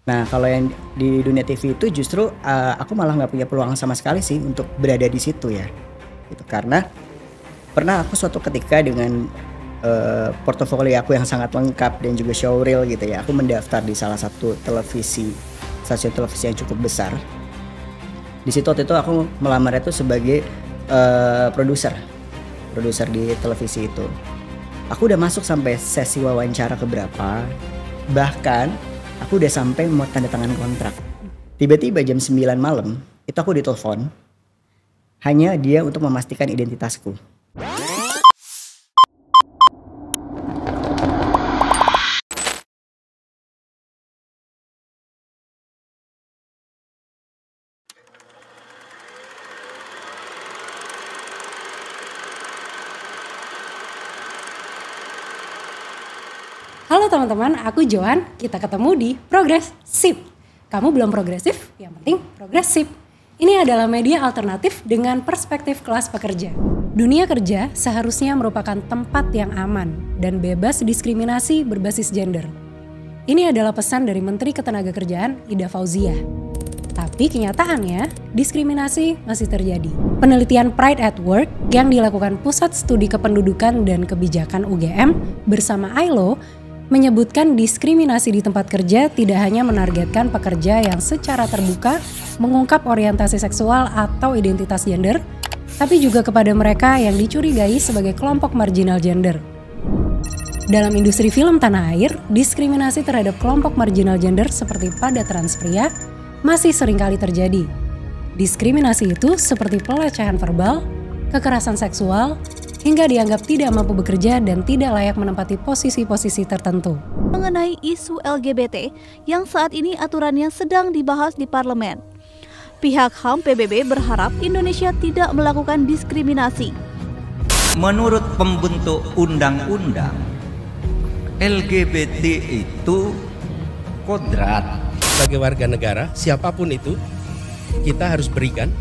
Nah kalau yang di dunia TV itu justru aku malah nggak punya peluang sama sekali sih untuk berada di situ ya. Gitu. Karena pernah aku suatu ketika dengan portofolio aku yang sangat lengkap dan juga showreel gitu ya, aku mendaftar di salah satu stasiun televisi yang cukup besar. Di situ waktu itu aku melamar itu sebagai produser di televisi itu. Aku udah masuk sampai sesi wawancara keberapa, bahkan aku udah sampai mau tanda tangan kontrak. Tiba-tiba jam 9 malam itu aku ditelepon, hanya dia untuk memastikan identitasku. Halo teman-teman, aku Joan. Kita ketemu di Progresif. Kamu belum progresif, yang penting progresif. Ini adalah media alternatif dengan perspektif kelas pekerja. Dunia kerja seharusnya merupakan tempat yang aman dan bebas diskriminasi berbasis gender. Ini adalah pesan dari Menteri Ketenagakerjaan Ida Fauziah. Tapi kenyataannya, diskriminasi masih terjadi. Penelitian Pride at Work yang dilakukan Pusat Studi Kependudukan dan Kebijakan UGM bersama ILO menyebutkan diskriminasi di tempat kerja tidak hanya menargetkan pekerja yang secara terbuka mengungkap orientasi seksual atau identitas gender, tapi juga kepada mereka yang dicurigai sebagai kelompok marginal gender. Dalam industri film tanah air, diskriminasi terhadap kelompok marginal gender seperti pada trans pria masih seringkali terjadi. Diskriminasi itu seperti pelecehan verbal, kekerasan seksual, hingga dianggap tidak mampu bekerja dan tidak layak menempati posisi-posisi tertentu. Mengenai isu LGBT yang saat ini aturannya sedang dibahas di parlemen. Pihak HAM PBB berharap Indonesia tidak melakukan diskriminasi. Menurut pembentuk undang-undang, LGBT itu kodrat. Sebagai warga negara, siapapun itu, kita harus berikan,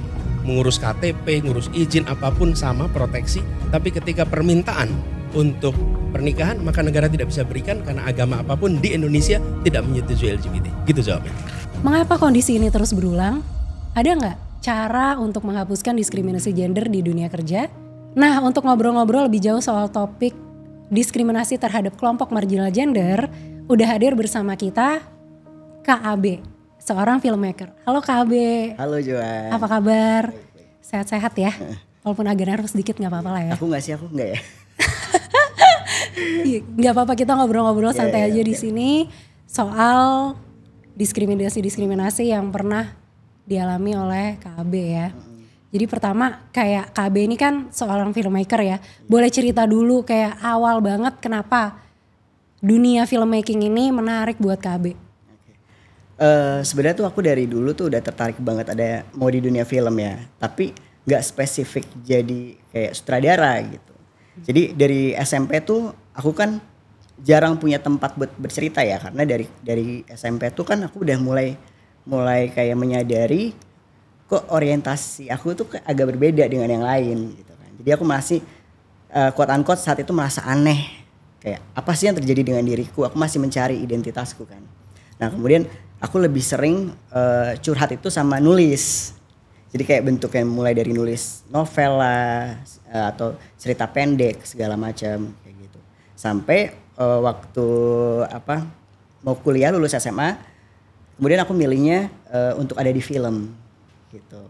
mengurus KTP, ngurus izin apapun sama proteksi. Tapi ketika permintaan untuk pernikahan, maka negara tidak bisa berikan karena agama apapun di Indonesia tidak menyetujui LGBT. Gitu jawabnya. Mengapa kondisi ini terus berulang? Ada nggak cara untuk menghapuskan diskriminasi gender di dunia kerja? Nah, untuk ngobrol-ngobrol lebih jauh soal topik diskriminasi terhadap kelompok marginal gender, udah hadir bersama kita Kak Abe, seorang filmmaker. Halo Kak Abe. Halo Joan. Apa kabar? Sehat-sehat ya? Walaupun agak nervous sedikit gak apa-apa lah ya. Aku enggak ya. Gak apa-apa, kita ngobrol-ngobrol santai aja di sini soal diskriminasi yang pernah dialami oleh KB ya. Jadi pertama kayak KB ini kan seorang filmmaker ya. Boleh cerita dulu kayak awal banget kenapa dunia filmmaking ini menarik buat KB? Sebenarnya tuh aku dari dulu tuh udah tertarik banget ada mau di dunia film ya. Tapi gak spesifik jadi kayak sutradara gitu. Jadi dari SMP tuh aku kan jarang punya tempat buat bercerita ya. Karena dari SMP tuh kan aku udah mulai kayak menyadari kok orientasi aku tuh agak berbeda dengan yang lain gitu kan. Jadi aku masih quote unquote saat itu merasa aneh. Kayak apa sih yang terjadi dengan diriku? Aku masih mencari identitasku kan. Nah kemudian aku lebih sering curhat itu sama nulis. Jadi kayak bentuknya mulai dari nulis novel lah atau cerita pendek segala macam kayak gitu. Sampai waktu mau kuliah lulus SMA, kemudian aku milihnya untuk ada di film gitu.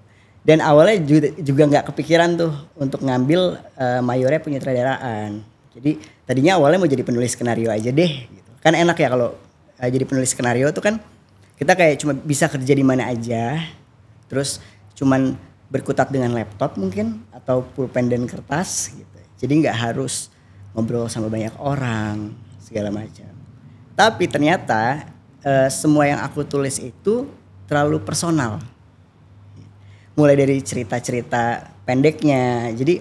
Dan awalnya juga nggak kepikiran tuh untuk ngambil mayornya penyutradaraan. Jadi tadinya awalnya mau jadi penulis skenario aja deh gitu. Kan enak ya kalau jadi penulis skenario tuh kan kita kayak cuma bisa kerja di mana aja. Terus cuman berkutat dengan laptop mungkin atau pulpen dan kertas gitu. Jadi nggak harus ngobrol sama banyak orang segala macam. Tapi ternyata semua yang aku tulis itu terlalu personal. Mulai dari cerita-cerita pendeknya. Jadi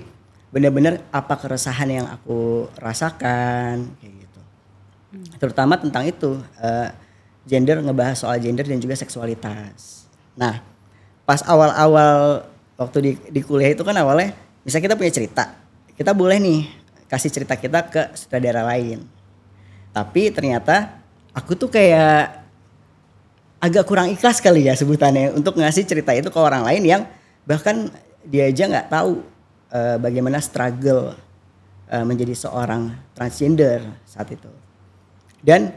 benar-benar apa keresahan yang aku rasakan kayak gitu. Terutama tentang itu gender, ngebahas soal gender dan juga seksualitas. Nah, pas awal-awal waktu di kuliah itu kan awalnya misalnya kita punya cerita, kita boleh nih kasih cerita kita ke sutradara lain. Tapi ternyata aku tuh kayak agak kurang ikhlas kali ya sebutannya untuk ngasih cerita itu ke orang lain yang bahkan dia aja nggak tahu bagaimana struggle menjadi seorang transgender saat itu. Dan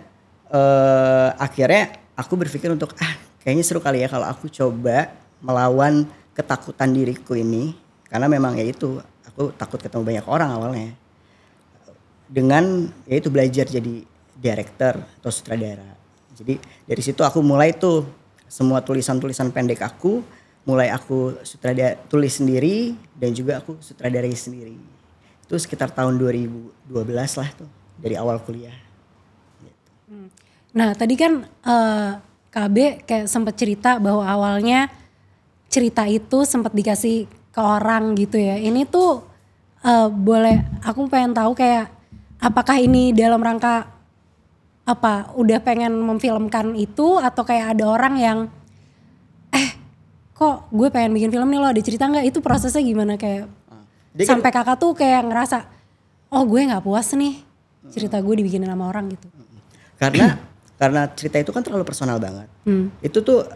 akhirnya aku berpikir untuk kayaknya seru kali ya kalau aku coba melawan ketakutan diriku ini, karena memang ya itu aku takut ketemu banyak orang awalnya. Dengan yaitu belajar jadi director atau sutradara. Jadi dari situ aku mulai tuh semua tulisan-tulisan pendek aku, mulai aku tulis sendiri dan juga aku sutradarai sendiri. Itu sekitar tahun 2012 lah tuh dari awal kuliah. Nah tadi kan KB kayak sempat cerita bahwa awalnya cerita itu sempat dikasih ke orang gitu ya. Ini tuh boleh aku pengen tahu kayak apakah ini dalam rangka apa udah pengen memfilmkan itu atau kayak ada orang yang kok gue pengen bikin film nih lo ada cerita nggak, itu prosesnya gimana kayak sampai kakak tuh kayak ngerasa oh gue nggak puas nih cerita gue dibikinin sama orang gitu. Karena cerita itu kan terlalu personal banget. Itu tuh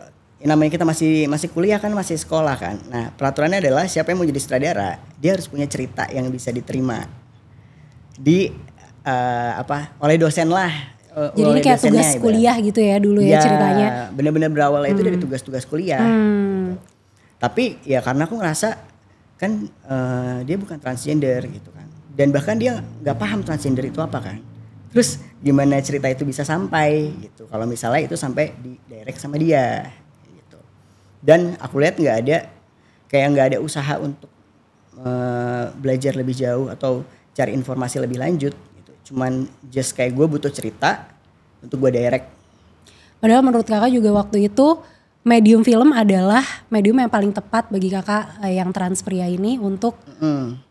namanya kita masih kuliah kan, masih sekolah kan. Nah peraturannya adalah siapa yang mau jadi sutradara dia harus punya cerita yang bisa diterima di oleh dosen lah. Jadi ini kayak tugas kuliah gitu ya dulu ya ceritanya. Bener-bener berawal itu dari tugas-tugas kuliah. Tapi ya karena aku ngerasa kan dia bukan transgender gitu kan. Dan bahkan dia nggak paham transgender itu apa kan. Terus gimana cerita itu bisa sampai gitu. Kalau misalnya itu sampai di direct sama dia gitu. Dan aku lihat nggak ada usaha untuk belajar lebih jauh atau cari informasi lebih lanjut gitu. Cuman just kayak gue butuh cerita untuk gue direct. Padahal menurut kakak juga waktu itu medium film adalah medium yang paling tepat bagi kakak yang trans pria ini untuk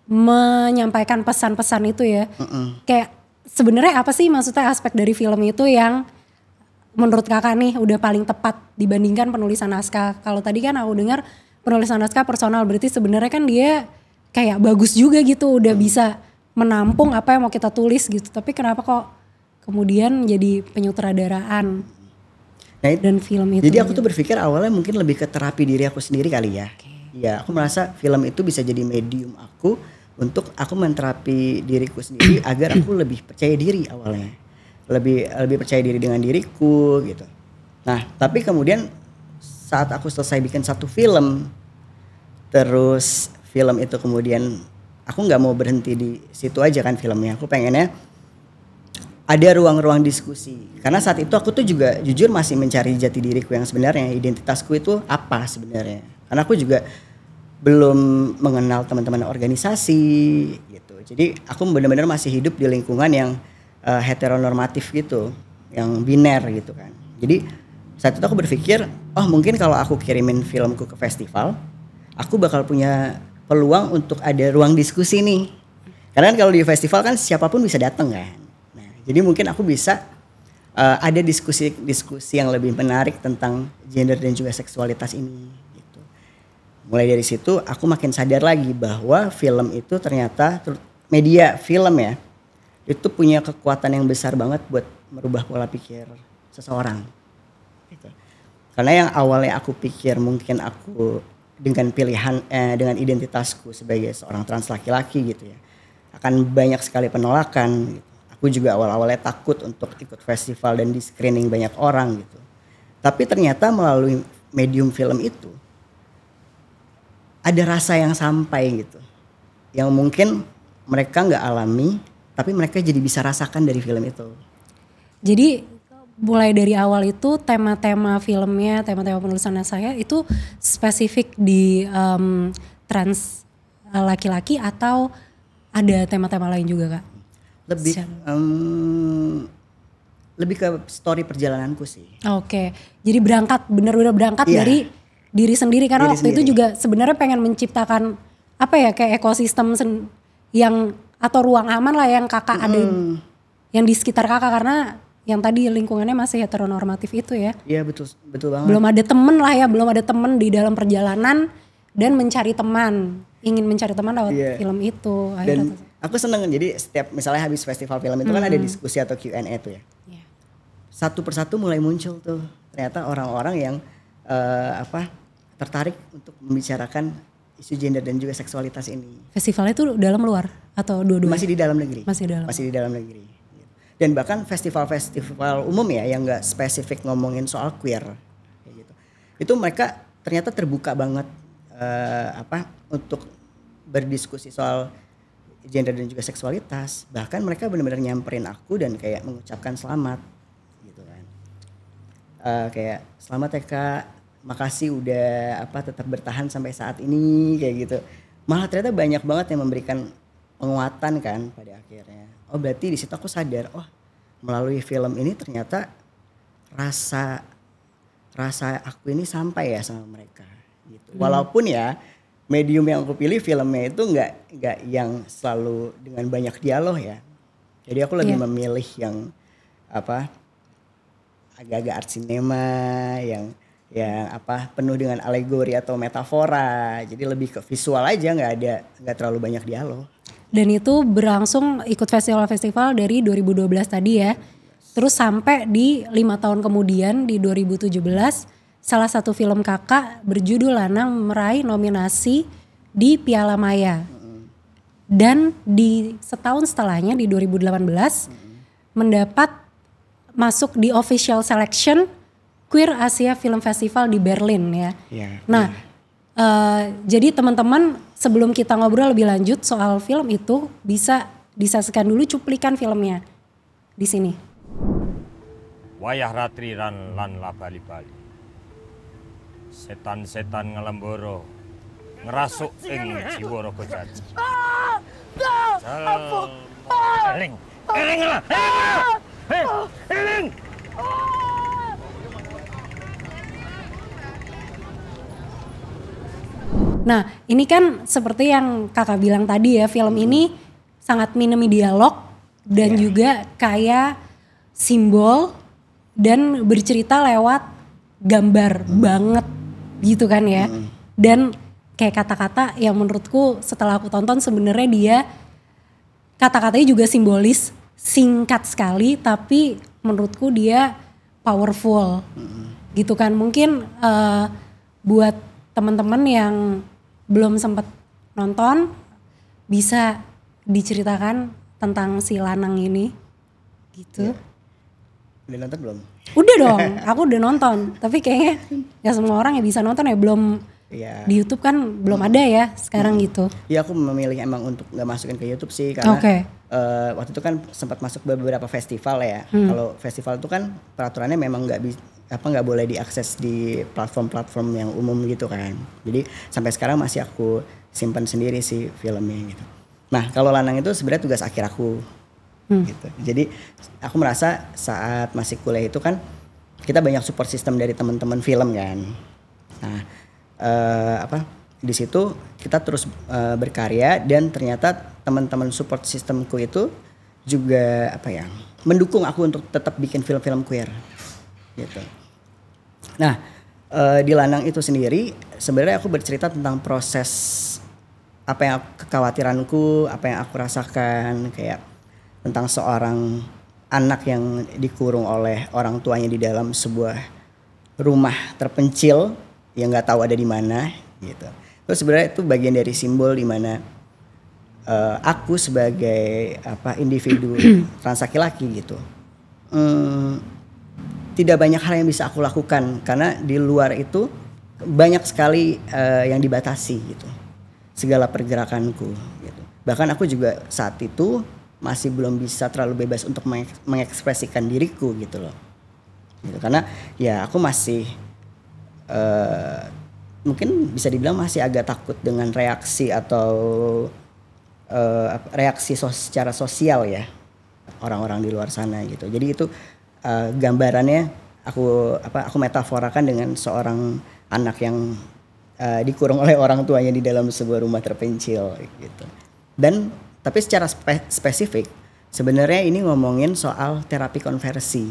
menyampaikan pesan-pesan itu ya. Kayak sebenarnya apa sih maksudnya aspek dari film itu yang menurut kakak nih udah paling tepat dibandingkan penulisan naskah? Kalau tadi kan aku dengar penulisan naskah personal, berarti sebenarnya kan dia kayak bagus juga gitu, udah bisa menampung apa yang mau kita tulis gitu. Tapi kenapa kok kemudian jadi penyutradaraan dan film itu? Jadi aku tuh berpikir awalnya mungkin lebih ke terapi diri aku sendiri kali ya. Iya, aku merasa film itu bisa jadi medium aku untuk aku menterapi diriku sendiri agar aku lebih percaya diri awalnya. Lebih percaya diri dengan diriku gitu. Nah, tapi kemudian saat aku selesai bikin satu film, terus film itu kemudian aku nggak mau berhenti di situ aja kan filmnya. Aku pengennya ada ruang-ruang diskusi. Karena saat itu aku tuh juga jujur masih mencari jati diriku yang sebenarnya, identitasku itu apa sebenarnya. Karena aku juga belum mengenal teman-teman organisasi gitu. Jadi aku benar-benar masih hidup di lingkungan yang heteronormatif gitu, yang biner gitu kan. Jadi saat itu aku berpikir, oh mungkin kalau aku kirimin filmku ke festival, aku bakal punya peluang untuk ada ruang diskusi nih. Karena kan kalau di festival kan siapapun bisa datang kan. Nah, jadi mungkin aku bisa ada diskusi yang lebih menarik tentang gender dan juga seksualitas ini. Mulai dari situ aku makin sadar lagi bahwa film itu ternyata media film ya itu punya kekuatan yang besar banget buat merubah pola pikir seseorang gitu. Karena yang awalnya aku pikir mungkin aku dengan pilihan dengan identitasku sebagai seorang trans laki-laki gitu ya akan banyak sekali penolakan gitu. Aku juga awal-awalnya takut untuk ikut festival dan di screening banyak orang gitu. Tapi ternyata melalui medium film itu ada rasa yang sampai gitu, yang mungkin mereka nggak alami, tapi mereka jadi bisa rasakan dari film itu. Jadi mulai dari awal itu tema-tema filmnya, tema-tema penulisannya saya itu spesifik di trans laki-laki atau ada tema-tema lain juga kak? Lebih ke story perjalananku sih. Oke, jadi benar-benar berangkat dari diri sendiri karena waktu itu juga sebenarnya pengen menciptakan apa ya kayak ekosistem yang atau ruang aman lah yang kakak ada yang di sekitar kakak karena yang tadi lingkungannya masih heteronormatif itu ya. Iya betul banget. Belum ada temen di dalam perjalanan dan mencari teman, ingin mencari teman lewat film itu. Dan aku seneng jadi setiap misalnya habis festival film itu kan ada diskusi atau Q&A tuh ya. Satu persatu mulai muncul tuh ternyata orang-orang yang tertarik untuk membicarakan isu gender dan juga seksualitas ini. Festivalnya itu dalam luar atau dua-duanya? Masih di dalam negeri. Masih di dalam negeri. Dan bahkan festival-festival umum ya yang nggak spesifik ngomongin soal queer, kayak gitu. Itu mereka ternyata terbuka banget untuk berdiskusi soal gender dan juga seksualitas. Bahkan mereka benar-benar nyamperin aku dan kayak mengucapkan selamat, gitu kan. Kayak selamat ya Kak, makasih udah tetap bertahan sampai saat ini kayak gitu. Malah ternyata banyak banget yang memberikan penguatan kan pada akhirnya. Oh berarti di situ aku sadar, oh melalui film ini ternyata rasa aku ini sampai ya sama mereka gitu. Walaupun ya medium yang aku pilih filmnya itu nggak yang selalu dengan banyak dialog ya. Jadi aku lebih memilih yang agak-agak art cinema yang penuh dengan alegori atau metafora. Jadi lebih ke visual aja, nggak terlalu banyak dialog. Dan itu berlangsung ikut festival-festival dari 2012 tadi ya. Terus sampai di 5 tahun kemudian di 2017 salah satu film kakak berjudul Lanang meraih nominasi di Piala Maya. Dan di setahun setelahnya di 2018 mendapat masuk di official selection Queer Asia Film Festival di Berlin ya. Nah, jadi teman-teman sebelum kita ngobrol lebih lanjut soal film itu bisa disaksikan dulu cuplikan filmnya di sini. Wayah ratri lan labali-bali. Setan-setan ngelemboro ngerasuk ing jiwa raga jati. Eling. Eling lah. Eling. Nah ini kan seperti yang kakak bilang tadi ya, film ini sangat minimi dialog dan juga kaya simbol dan bercerita lewat gambar banget gitu kan ya. Dan kayak kata-kata yang menurutku setelah aku tonton sebenarnya dia kata-katanya juga simbolis, singkat sekali tapi menurutku dia powerful gitu kan. Mungkin buat teman-teman yang belum sempat nonton bisa diceritakan tentang si Lanang ini gitu. Udah nonton belum? Udah dong, aku udah nonton. Tapi kayaknya gak semua orang yang bisa nonton ya, belum di YouTube kan belum ada ya sekarang gitu. Iya aku memilih emang untuk gak masukin ke YouTube sih karena waktu itu kan sempat masuk beberapa festival ya. Kalau festival itu kan peraturannya memang nggak boleh diakses di platform-platform yang umum gitu kan. Jadi sampai sekarang masih aku simpan sendiri sih filmnya gitu. Nah kalau Lanang itu sebenarnya tugas akhir aku gitu. Jadi aku merasa saat masih kuliah itu kan kita banyak support system dari teman-teman film kan. Nah di situ kita terus berkarya dan ternyata teman-teman support systemku itu juga mendukung aku untuk tetap bikin film-film queer gitu. Nah di Lanang itu sendiri sebenarnya aku bercerita tentang proses kekhawatiranku, apa yang aku rasakan, kayak tentang seorang anak yang dikurung oleh orang tuanya di dalam sebuah rumah terpencil yang nggak tahu ada di mana gitu. Terus sebenarnya itu bagian dari simbol di mana aku sebagai individu trans laki-laki gitu. Tidak banyak hal yang bisa aku lakukan karena di luar itu banyak sekali yang dibatasi gitu. Segala pergerakanku gitu. Bahkan aku juga saat itu masih belum bisa terlalu bebas untuk mengekspresikan diriku gitu loh. Gitu. Karena ya aku masih mungkin bisa dibilang masih agak takut dengan reaksi atau reaksi secara sosial ya orang-orang di luar sana gitu. Jadi itu gambarannya aku metaforakan dengan seorang anak yang dikurung oleh orang tuanya di dalam sebuah rumah terpencil gitu. Dan tapi secara spesifik sebenarnya ini ngomongin soal terapi konversi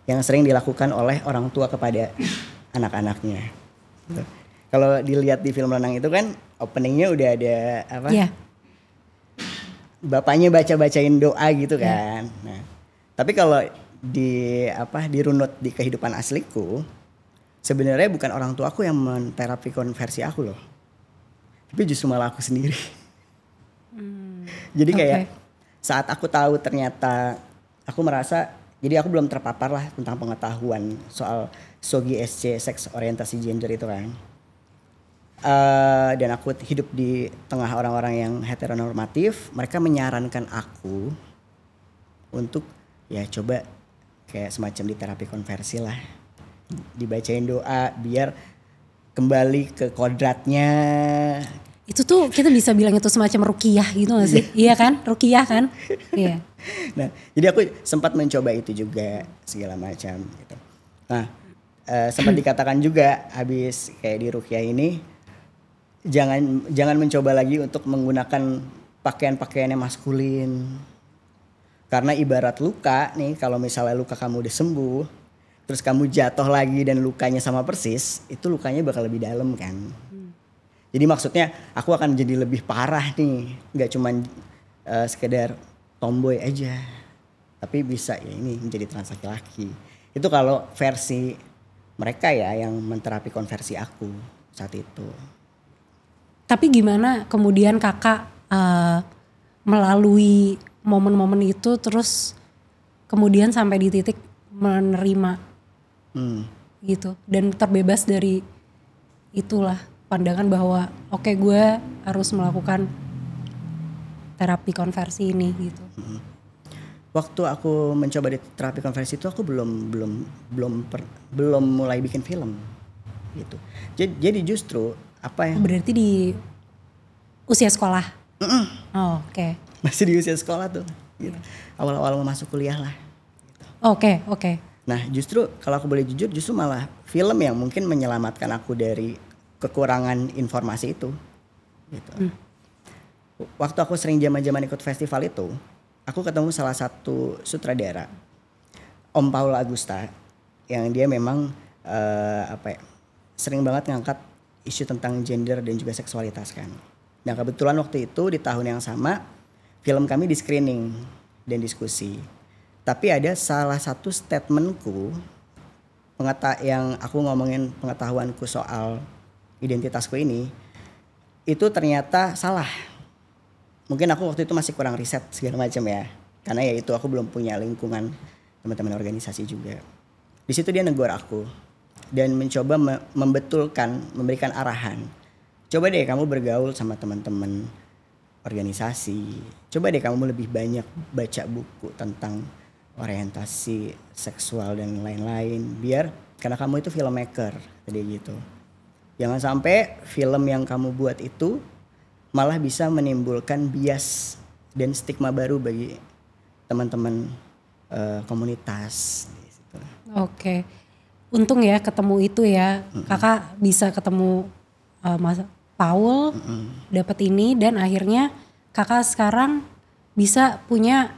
yang sering dilakukan oleh orang tua kepada anak-anaknya. Gitu. Kalau dilihat di film Lanang itu kan openingnya udah ada bapaknya baca-bacain doa gitu kan. Nah, tapi kalau dirunut di kehidupan asliku, sebenarnya bukan orang tuaku yang menterapi konversi aku loh, tapi justru malah aku sendiri. Jadi kayak saat aku tahu ternyata aku merasa, jadi aku belum terpapar lah tentang pengetahuan soal SOGI-SC, seks orientasi gender itu kan. Dan aku hidup di tengah orang-orang yang heteronormatif, mereka menyarankan aku untuk ya coba kayak semacam di terapi konversi lah, dibacain doa biar kembali ke kodratnya. Itu tuh kita bisa bilang itu semacam ruqyah gitu gak sih? Iya kan? Ruqyah kan? Iya. Nah, jadi aku sempat mencoba itu juga segala macam gitu. Nah, sempat dikatakan juga habis kayak di ruqyah ini jangan mencoba lagi untuk menggunakan pakaian-pakaian yang maskulin. Karena ibarat luka nih, kalau misalnya luka kamu udah sembuh, terus kamu jatuh lagi dan lukanya sama persis, itu lukanya bakal lebih dalam kan. Jadi maksudnya aku akan jadi lebih parah nih, nggak cuman sekedar tomboy aja, tapi bisa ya ini menjadi trans laki-laki. Itu kalau versi mereka ya yang menterapi konversi aku saat itu. Tapi gimana kemudian kakak melalui momen-momen itu terus kemudian sampai di titik menerima gitu dan terbebas dari itulah pandangan bahwa oke, gue harus melakukan terapi konversi ini gitu. Waktu aku mencoba di terapi konversi itu aku belum mulai bikin film gitu. Jadi justru apa ya? Berarti di usia sekolah. Oh, oke. Masih di usia sekolah tuh gitu. Awal-awal mau masuk kuliah lah gitu. Oke. Nah justru kalau aku boleh jujur, justru malah film yang mungkin menyelamatkan aku dari kekurangan informasi itu gitu. Waktu aku sering zaman-zaman ikut festival itu, aku ketemu salah satu sutradara, Om Paul Agusta, yang dia memang sering banget ngangkat isu tentang gender dan juga seksualitas kan. Nah kebetulan waktu itu di tahun yang sama film kami di screening dan diskusi. Tapi ada salah satu statementku yang aku ngomongin pengetahuanku soal identitasku ini, itu ternyata salah. Mungkin aku waktu itu masih kurang riset segala macam ya. Karena ya itu aku belum punya lingkungan teman-teman organisasi juga. Di situ dia negur aku dan mencoba membetulkan, memberikan arahan. Coba deh kamu bergaul sama teman-teman organisasi. Coba deh kamu lebih banyak baca buku tentang orientasi seksual dan lain-lain. Biar karena kamu itu filmmaker, tadi gitu. Jangan sampai film yang kamu buat itu malah bisa menimbulkan bias dan stigma baru bagi teman-teman komunitas. Gitu. Oke. Untung ya ketemu itu ya. Kakak bisa ketemu Mas Paul, dapat ini dan akhirnya kakak sekarang bisa punya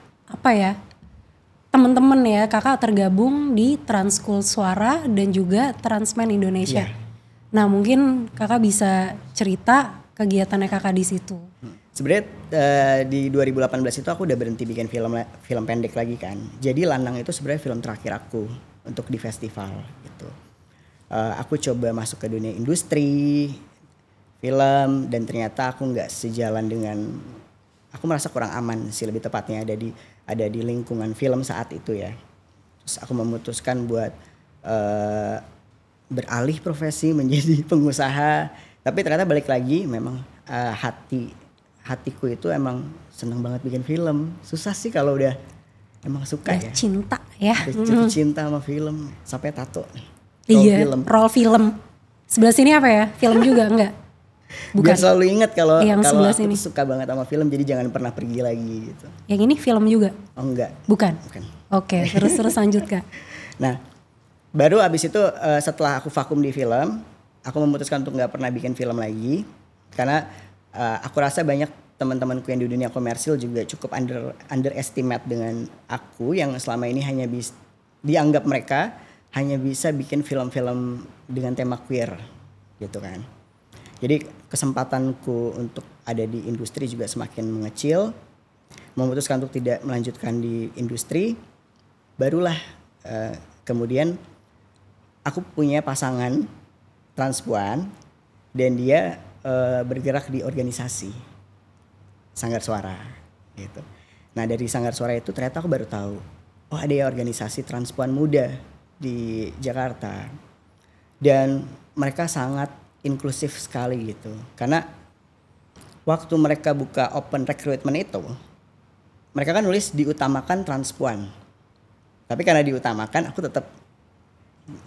teman-teman ya, kakak tergabung di Transkul Suara dan juga Transmen Indonesia. Yeah. Nah mungkin kakak bisa cerita kegiatannya kakak di situ. Sebenarnya di 2018 itu aku udah berhenti bikin film pendek lagi kan. Jadi Lanang itu sebenarnya film terakhir aku untuk di festival gitu. Aku coba masuk ke dunia industri film dan ternyata aku nggak sejalan dengan, aku merasa kurang aman sih lebih tepatnya ada di lingkungan film saat itu ya. Terus aku memutuskan buat beralih profesi menjadi pengusaha, tapi ternyata balik lagi memang hatiku itu emang seneng banget bikin film. Susah sih kalau udah emang suka ya. Cinta ya. Jatuh cinta sama film sampai tato. Roll film. Sebelah sini apa ya? Film juga enggak? Bukan. Biar selalu ingat kalau aku sini suka banget sama film, jadi jangan pernah pergi lagi gitu. Yang ini film juga? Oh enggak. Bukan. Oke, terus lanjut Kak. Nah, baru abis itu setelah aku vakum di film, aku memutuskan untuk nggak pernah bikin film lagi karena aku rasa banyak teman-temanku yang di dunia komersil juga cukup underestimate dengan aku yang selama ini hanya dianggap mereka hanya bisa bikin film-film dengan tema queer gitu kan. Jadi kesempatanku untuk ada di industri juga semakin mengecil. Memutuskan untuk tidak melanjutkan di industri. barulah kemudian aku punya pasangan transpuan dan dia bergerak di organisasi Sanggar Suara gitu. Nah dari Sanggar Suara itu ternyata aku baru tahu, oh ada ya organisasi transpuan muda di Jakarta. Dan mereka sangat inklusif sekali gitu. Karena waktu mereka buka open recruitment itu, mereka kan nulis diutamakan transpuan. Tapi karena diutamakan aku tetap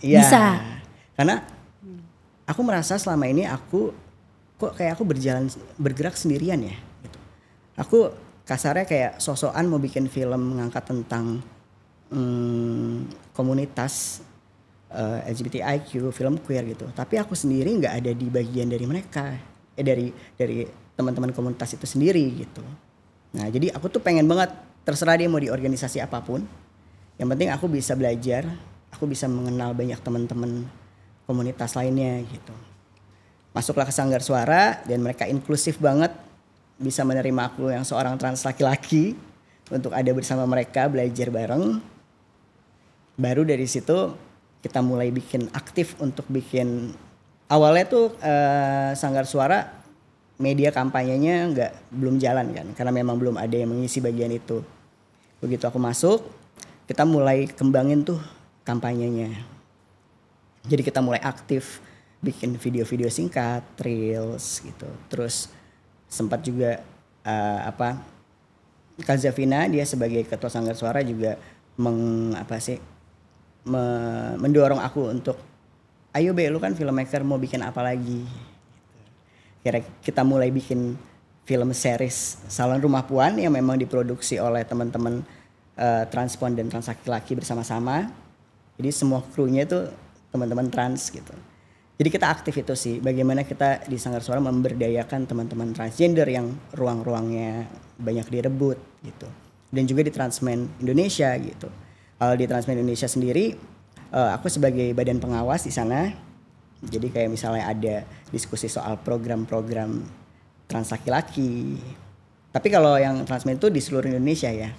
iya. Bisa. Karena aku merasa selama ini aku kok kayak aku bergerak sendirian ya gitu. Aku kasarnya kayak sosokan mau bikin film ngangkat tentang komunitas LGBTIQ, film queer gitu. Tapi aku sendiri nggak ada di bagian dari mereka, dari teman-teman komunitas itu sendiri gitu. Nah jadi aku tuh pengen banget, terserah dia mau di organisasi apapun. Yang penting aku bisa belajar, aku bisa mengenal banyak teman-teman komunitas lainnya gitu. Masuklah ke Sanggar Suara dan mereka inklusif banget, bisa menerima aku yang seorang trans laki-laki untuk ada bersama mereka belajar bareng. Baru dari situ kita mulai bikin aktif untuk bikin, awalnya tuh Sanggar Suara media kampanyenya belum jalan kan, karena memang belum ada yang mengisi bagian itu. Begitu aku masuk, kita mulai kembangin tuh kampanyenya. Jadi kita mulai aktif bikin video-video singkat, reels gitu. Terus sempat juga Kak Zafina dia sebagai ketua Sanggar Suara juga mendorong aku untuk ayo Be, lu kan filmmaker mau bikin apa lagi gitu. Kira kita mulai bikin film series Salon Rumah Puan yang memang diproduksi oleh teman-teman transpuan dan trans laki-laki bersama-sama. Jadi semua krunya itu teman-teman trans gitu. Jadi kita aktif itu sih, bagaimana kita di Sanggar Suara memberdayakan teman-teman transgender yang ruang-ruangnya banyak direbut gitu. Dan juga di Transmen Indonesia gitu. Kalau di Transmen Indonesia sendiri, aku sebagai badan pengawas di sana. Jadi kayak misalnya ada diskusi soal program-program trans laki-laki. Tapi kalau yang Transmen itu di seluruh Indonesia ya.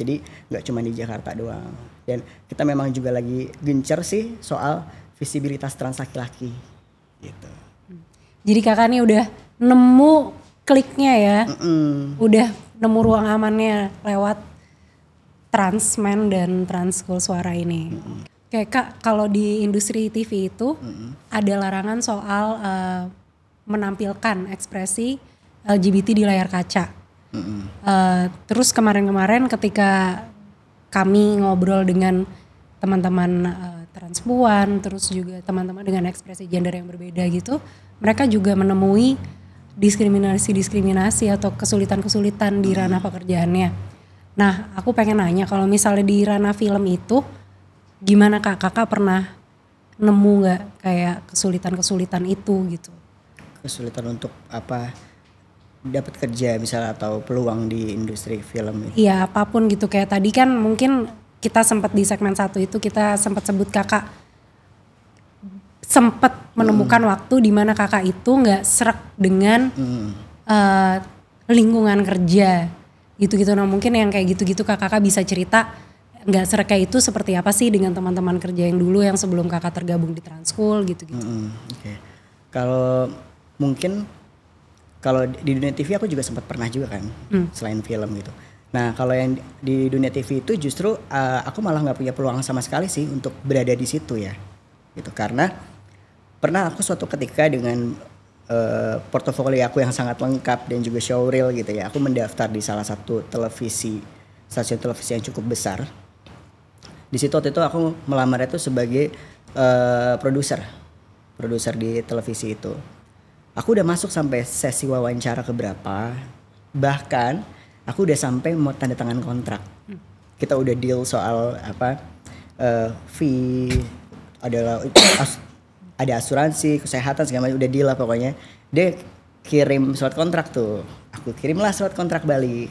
Jadi nggak cuma di Jakarta doang. Dan kita memang juga lagi gencar sih soal visibilitas trans laki-laki gitu. Jadi kakak nih udah nemu kliknya ya. Udah nemu ruang amannya lewat Transmen dan Transkul Suara ini. Oke Kak, kalau di industri TV itu ada larangan soal menampilkan ekspresi LGBT di layar kaca. Terus kemarin-kemarin ketika kami ngobrol dengan teman-teman transpuan, terus juga teman-teman dengan ekspresi gender yang berbeda gitu, mereka juga menemui diskriminasi atau kesulitan-kesulitan di ranah pekerjaannya. Nah, aku pengen nanya kalau misalnya di ranah film itu gimana Kak? Kakak pernah nemu nggak kayak kesulitan-kesulitan itu gitu? Kesulitan untuk apa? Dapat kerja misalnya atau peluang di industri film itu? Iya, apapun gitu. Kayak tadi kan mungkin kita sempat di segmen 1 itu kita sempat sebut Kakak sempat menemukan waktu di mana Kakak itu nggak serak dengan lingkungan kerja. Gitu-gitu. Nah mungkin yang kayak gitu-gitu kakak bisa cerita nggak serak kayak itu seperti apa sih dengan teman-teman kerja yang dulu yang sebelum kakak tergabung di Transkul gitu-gitu. Oke. Kalau mungkin kalau di dunia TV aku juga sempat pernah juga kan selain film gitu. Nah kalau yang di dunia TV itu justru aku malah nggak punya peluang sama sekali sih untuk berada di situ ya. Gitu karena pernah aku suatu ketika dengan portofolio aku yang sangat lengkap dan juga showreel gitu ya. Aku mendaftar di salah satu stasiun televisi yang cukup besar. Di situ waktu itu aku melamar itu sebagai produser di televisi itu. Aku udah masuk sampai sesi wawancara keberapa. Bahkan aku udah sampai mau tanda tangan kontrak. Kita udah deal soal fee, ada asuransi, kesehatan segala macam udah deal lah pokoknya. Dia kirim surat kontrak tuh. Aku kirimlah surat kontrak balik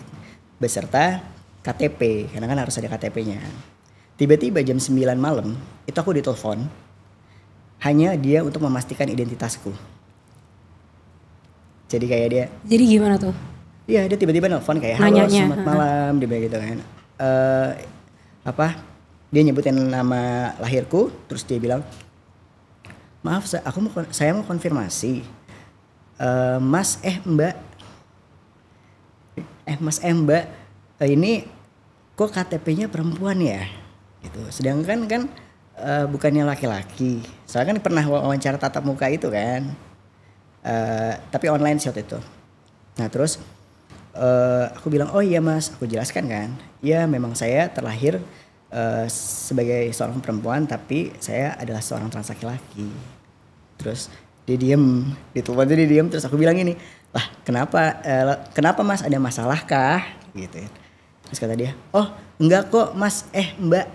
beserta KTP, karena kan harus ada KTP-nya. Tiba-tiba jam 9 malam itu aku ditelepon. Hanya dia untuk memastikan identitasku. Jadi kayak dia. Jadi gimana tuh? Iya, dia tiba-tiba nelfon kayak halo selamat malam, dia bilang gitu kan. dia nyebutin nama lahirku, terus dia bilang, maaf saya mau konfirmasi, Mas Mbak, ini kok KTP-nya perempuan ya? Gitu. Sedangkan kan bukannya laki-laki. Soalnya kan pernah wawancara tatap muka itu kan, tapi online shot itu. Nah terus aku bilang, oh iya Mas, aku jelaskan kan, ya memang saya terlahir sebagai seorang perempuan, tapi saya adalah seorang trans laki-laki. Terus dia diem, di telepon dia diem, terus aku bilang ini, lah kenapa Mas, ada masalah kah? Gitu ya. Terus kata dia, oh enggak kok Mas, Mbak,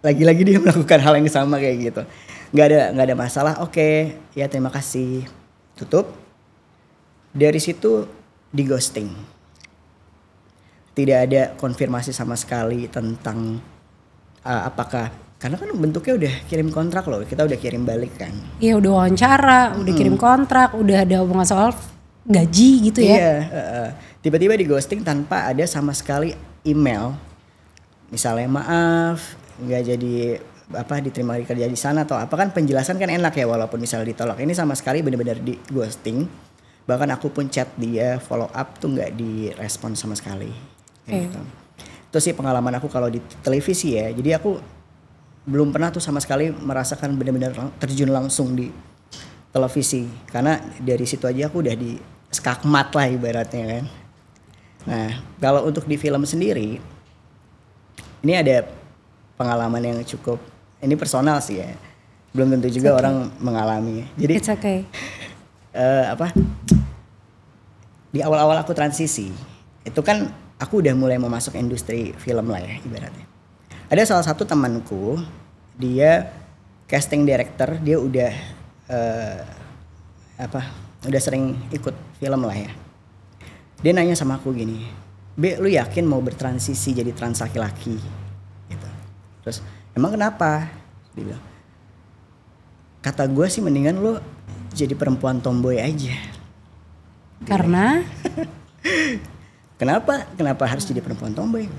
lagi-lagi dia melakukan hal yang sama kayak gitu. Nggak ada masalah, oke, ya terima kasih. Tutup. Dari situ di ghosting. Tidak ada konfirmasi sama sekali tentang apakah, karena kan bentuknya udah kirim kontrak loh, kita udah kirim balik kan. Iya udah wawancara, udah kirim kontrak, udah ada hubungan soal gaji gitu ya. Iya, tiba-tiba di ghosting tanpa ada sama sekali email. Misalnya maaf, nggak jadi diterima kerja di sana atau apa, kan penjelasan kan enak ya walaupun misalnya ditolak. Ini sama sekali benar-benar di ghosting. Bahkan aku pun chat dia follow up tuh nggak direspon sama sekali. Gitu. Itu sih pengalaman aku kalau di televisi ya. Jadi aku belum pernah tuh sama sekali merasakan benar-benar terjun langsung di televisi. Karena dari situ aja aku udah di skakmat lah ibaratnya kan. Nah kalau untuk di film sendiri, ini ada pengalaman yang cukup, ini personal sih ya. Belum tentu juga orang mengalami. Jadi It's okay. Di awal-awal aku transisi, itu kan aku udah mulai mau masuk industri film lah ya ibaratnya. Ada salah satu temanku, dia casting director, dia udah udah sering ikut film lah ya. Dia nanya sama aku gini, "Be, lu yakin mau bertransisi jadi trans laki-laki?" Gitu. Terus, "Emang kenapa?" Dia bilang, "Kata gue sih mendingan lu jadi perempuan tomboy aja." Karena? Kenapa harus jadi perempuan tomboy?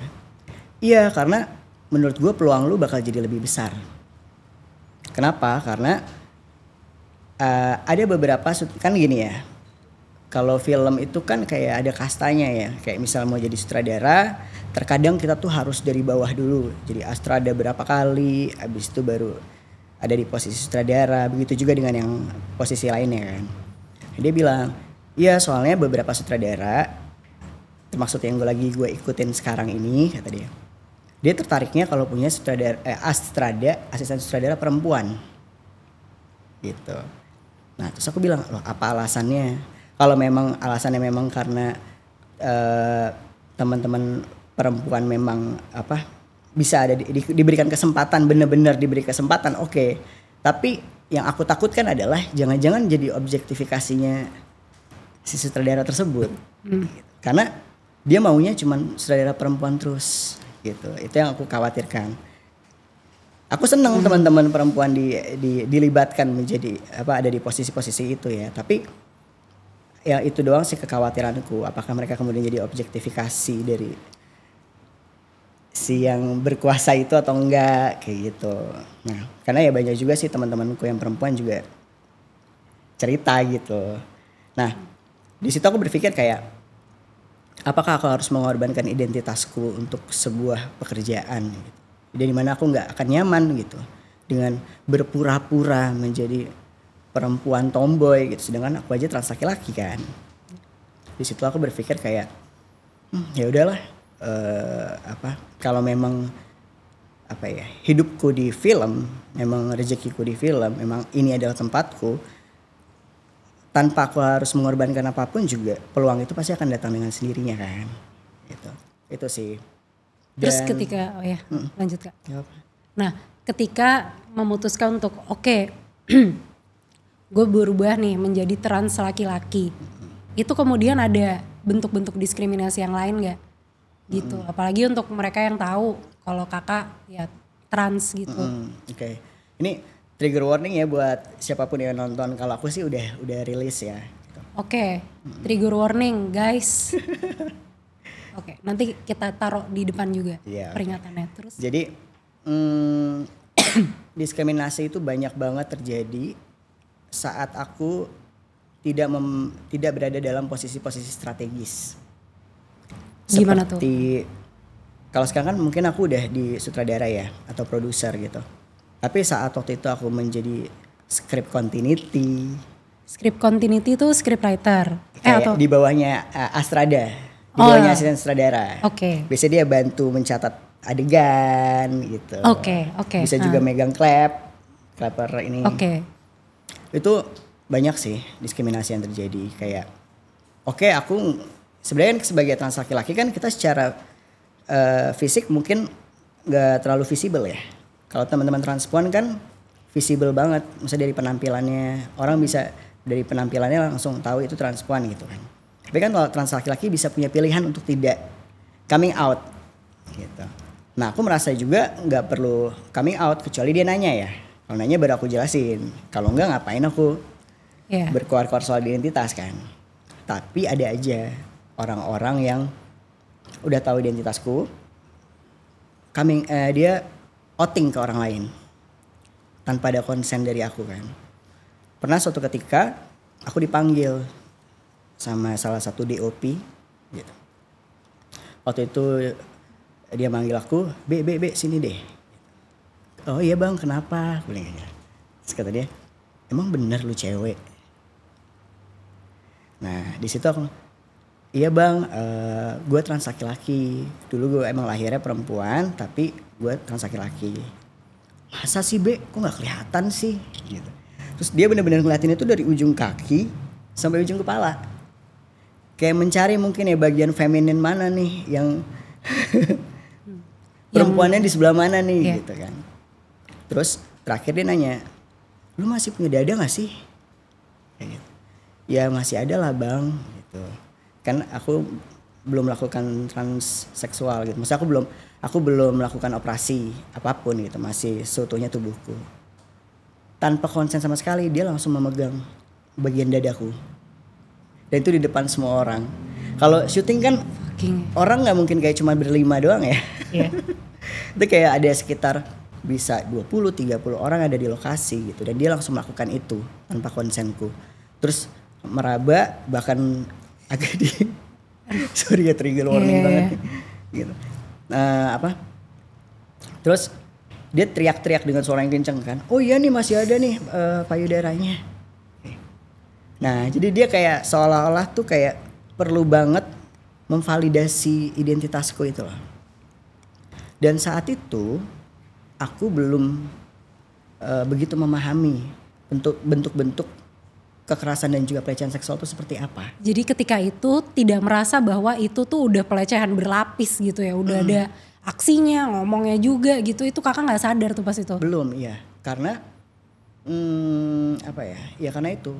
Iya, karena menurut gue peluang lu bakal jadi lebih besar. Kenapa? Karena ada beberapa, kan gini ya. Kalau film itu kan kayak ada kastanya ya. Kayak misal mau jadi sutradara, terkadang kita tuh harus dari bawah dulu. Jadi astrada berapa kali, habis itu baru ada di posisi sutradara. Begitu juga dengan yang posisi lainnya kan. Dia bilang, iya soalnya beberapa sutradara, termasuk yang gue ikutin sekarang ini, kata dia. Dia tertariknya kalau punya asisten sutradara perempuan. Gitu. Nah terus aku bilang, loh apa alasannya? Kalau memang alasannya memang karena teman-teman perempuan memang bisa ada diberikan kesempatan, benar-benar diberi kesempatan, oke. Tapi yang aku takutkan adalah jangan-jangan jadi objektifikasinya si sutradara tersebut. Gitu. Karena dia maunya cuman sutradara perempuan terus gitu. Itu yang aku khawatirkan. Aku senang teman-teman perempuan dilibatkan menjadi ada di posisi-posisi itu ya. Tapi ya itu doang sih kekhawatiranku. Apakah mereka kemudian jadi objektifikasi dari si yang berkuasa itu atau enggak kayak gitu. Nah, karena ya banyak juga sih teman-temanku yang perempuan juga cerita gitu. Nah, di situ aku berpikir kayak, apakah aku harus mengorbankan identitasku untuk sebuah pekerjaan gitu. Dari mana aku nggak akan nyaman gitu dengan berpura-pura menjadi perempuan tomboy gitu, sedangkan aku aja trans laki-laki kan. Di situ aku berpikir kayak ya udahlah, kalau memang hidupku di film, memang rezekiku di film, memang ini adalah tempatku, tanpa aku harus mengorbankan apapun juga peluang itu pasti akan datang dengan sendirinya kan. Gitu. Itu sih. Terus ketika lanjut Kak. Nah, ketika memutuskan untuk gue berubah nih menjadi trans laki-laki. Itu kemudian ada bentuk-bentuk diskriminasi yang lain gak? Gitu. Apalagi untuk mereka yang tahu kalau kakak ya trans gitu. Oke. Ini trigger warning ya buat siapapun yang nonton. Kalau aku sih udah rilis ya. Gitu. Oke. Trigger warning guys. Oke, nanti kita taruh di depan juga peringatannya terus. Jadi Diskriminasi itu banyak banget terjadi saat aku tidak berada dalam posisi-posisi strategis. Gimana tuh? Seperti kalau sekarang kan mungkin aku udah di sutradara ya atau produser gitu. Tapi saat waktu itu aku menjadi script continuity. Script continuity itu script writer. Kayak di bawahnya Astrada, di bawahnya asisten sutradara. Oke. Biasanya dia bantu mencatat adegan gitu. Oke. Bisa juga megang clapper ini. Oke. Itu banyak sih diskriminasi yang terjadi kayak aku sebenarnya kan sebagai trans laki-laki kan kita secara fisik mungkin nggak terlalu visible ya. Kalau teman-teman transpuan kan visible banget, misalnya dari penampilannya orang bisa dari penampilannya langsung tahu itu transpuan gitu kan. Tapi kan kalau trans laki-laki bisa punya pilihan untuk tidak coming out gitu. Nah aku merasa juga nggak perlu coming out kecuali dia nanya ya. Kalau nanya baru aku jelasin. Kalau enggak ngapain aku berkuar-kuar soal identitas kan. Tapi ada aja orang-orang yang udah tahu identitasku, dia outing ke orang lain tanpa ada konsen dari aku kan. Pernah suatu ketika aku dipanggil sama salah satu DOP gitu. Waktu itu dia manggil aku, B sini deh. Oh iya bang, kenapa? Aku bilang gitu. Terus kata dia, emang bener lu cewek? Nah di situ aku, iya bang, gue trans laki-laki. Dulu gue emang lahirnya perempuan, tapi gue trans laki-laki. Masa sih B, kok gak kelihatan sih? Gitu. Terus dia benar-benar ngeliatin itu dari ujung kaki sampai ujung kepala. Kayak mencari mungkin ya bagian feminin mana nih yang perempuannya di sebelah mana nih gitu kan. Terus terakhir dia nanya, lu masih punya dada gak sih? Kayak gitu. Ya masih ada lah bang gitu. Kan aku belum melakukan transseksual gitu. Maksudnya aku belum melakukan operasi apapun gitu, masih seutuhnya tubuhku. Tanpa konsen sama sekali dia langsung memegang bagian dadaku. Dan itu di depan semua orang. Kalau syuting kan orang nggak mungkin kayak cuma berlima doang ya. Yeah. Itu kayak ada sekitar bisa 20-30 orang ada di lokasi gitu. Dan dia langsung melakukan itu tanpa konsenku. Terus meraba bahkan agak sorry ya trigger warning banget gitu. Terus dia teriak-teriak dengan suara yang kenceng kan. Oh iya nih masih ada nih payudaranya. Nah jadi dia kayak seolah-olah tuh kayak perlu banget memvalidasi identitasku itu loh. Dan saat itu aku belum begitu memahami bentuk-bentuk kekerasan dan juga pelecehan seksual itu seperti apa. Jadi ketika itu tidak merasa bahwa itu tuh udah pelecehan berlapis gitu ya, udah ada aksinya, ngomongnya juga gitu, itu kakak nggak sadar tuh pas itu? Belum, iya, karena ya karena itu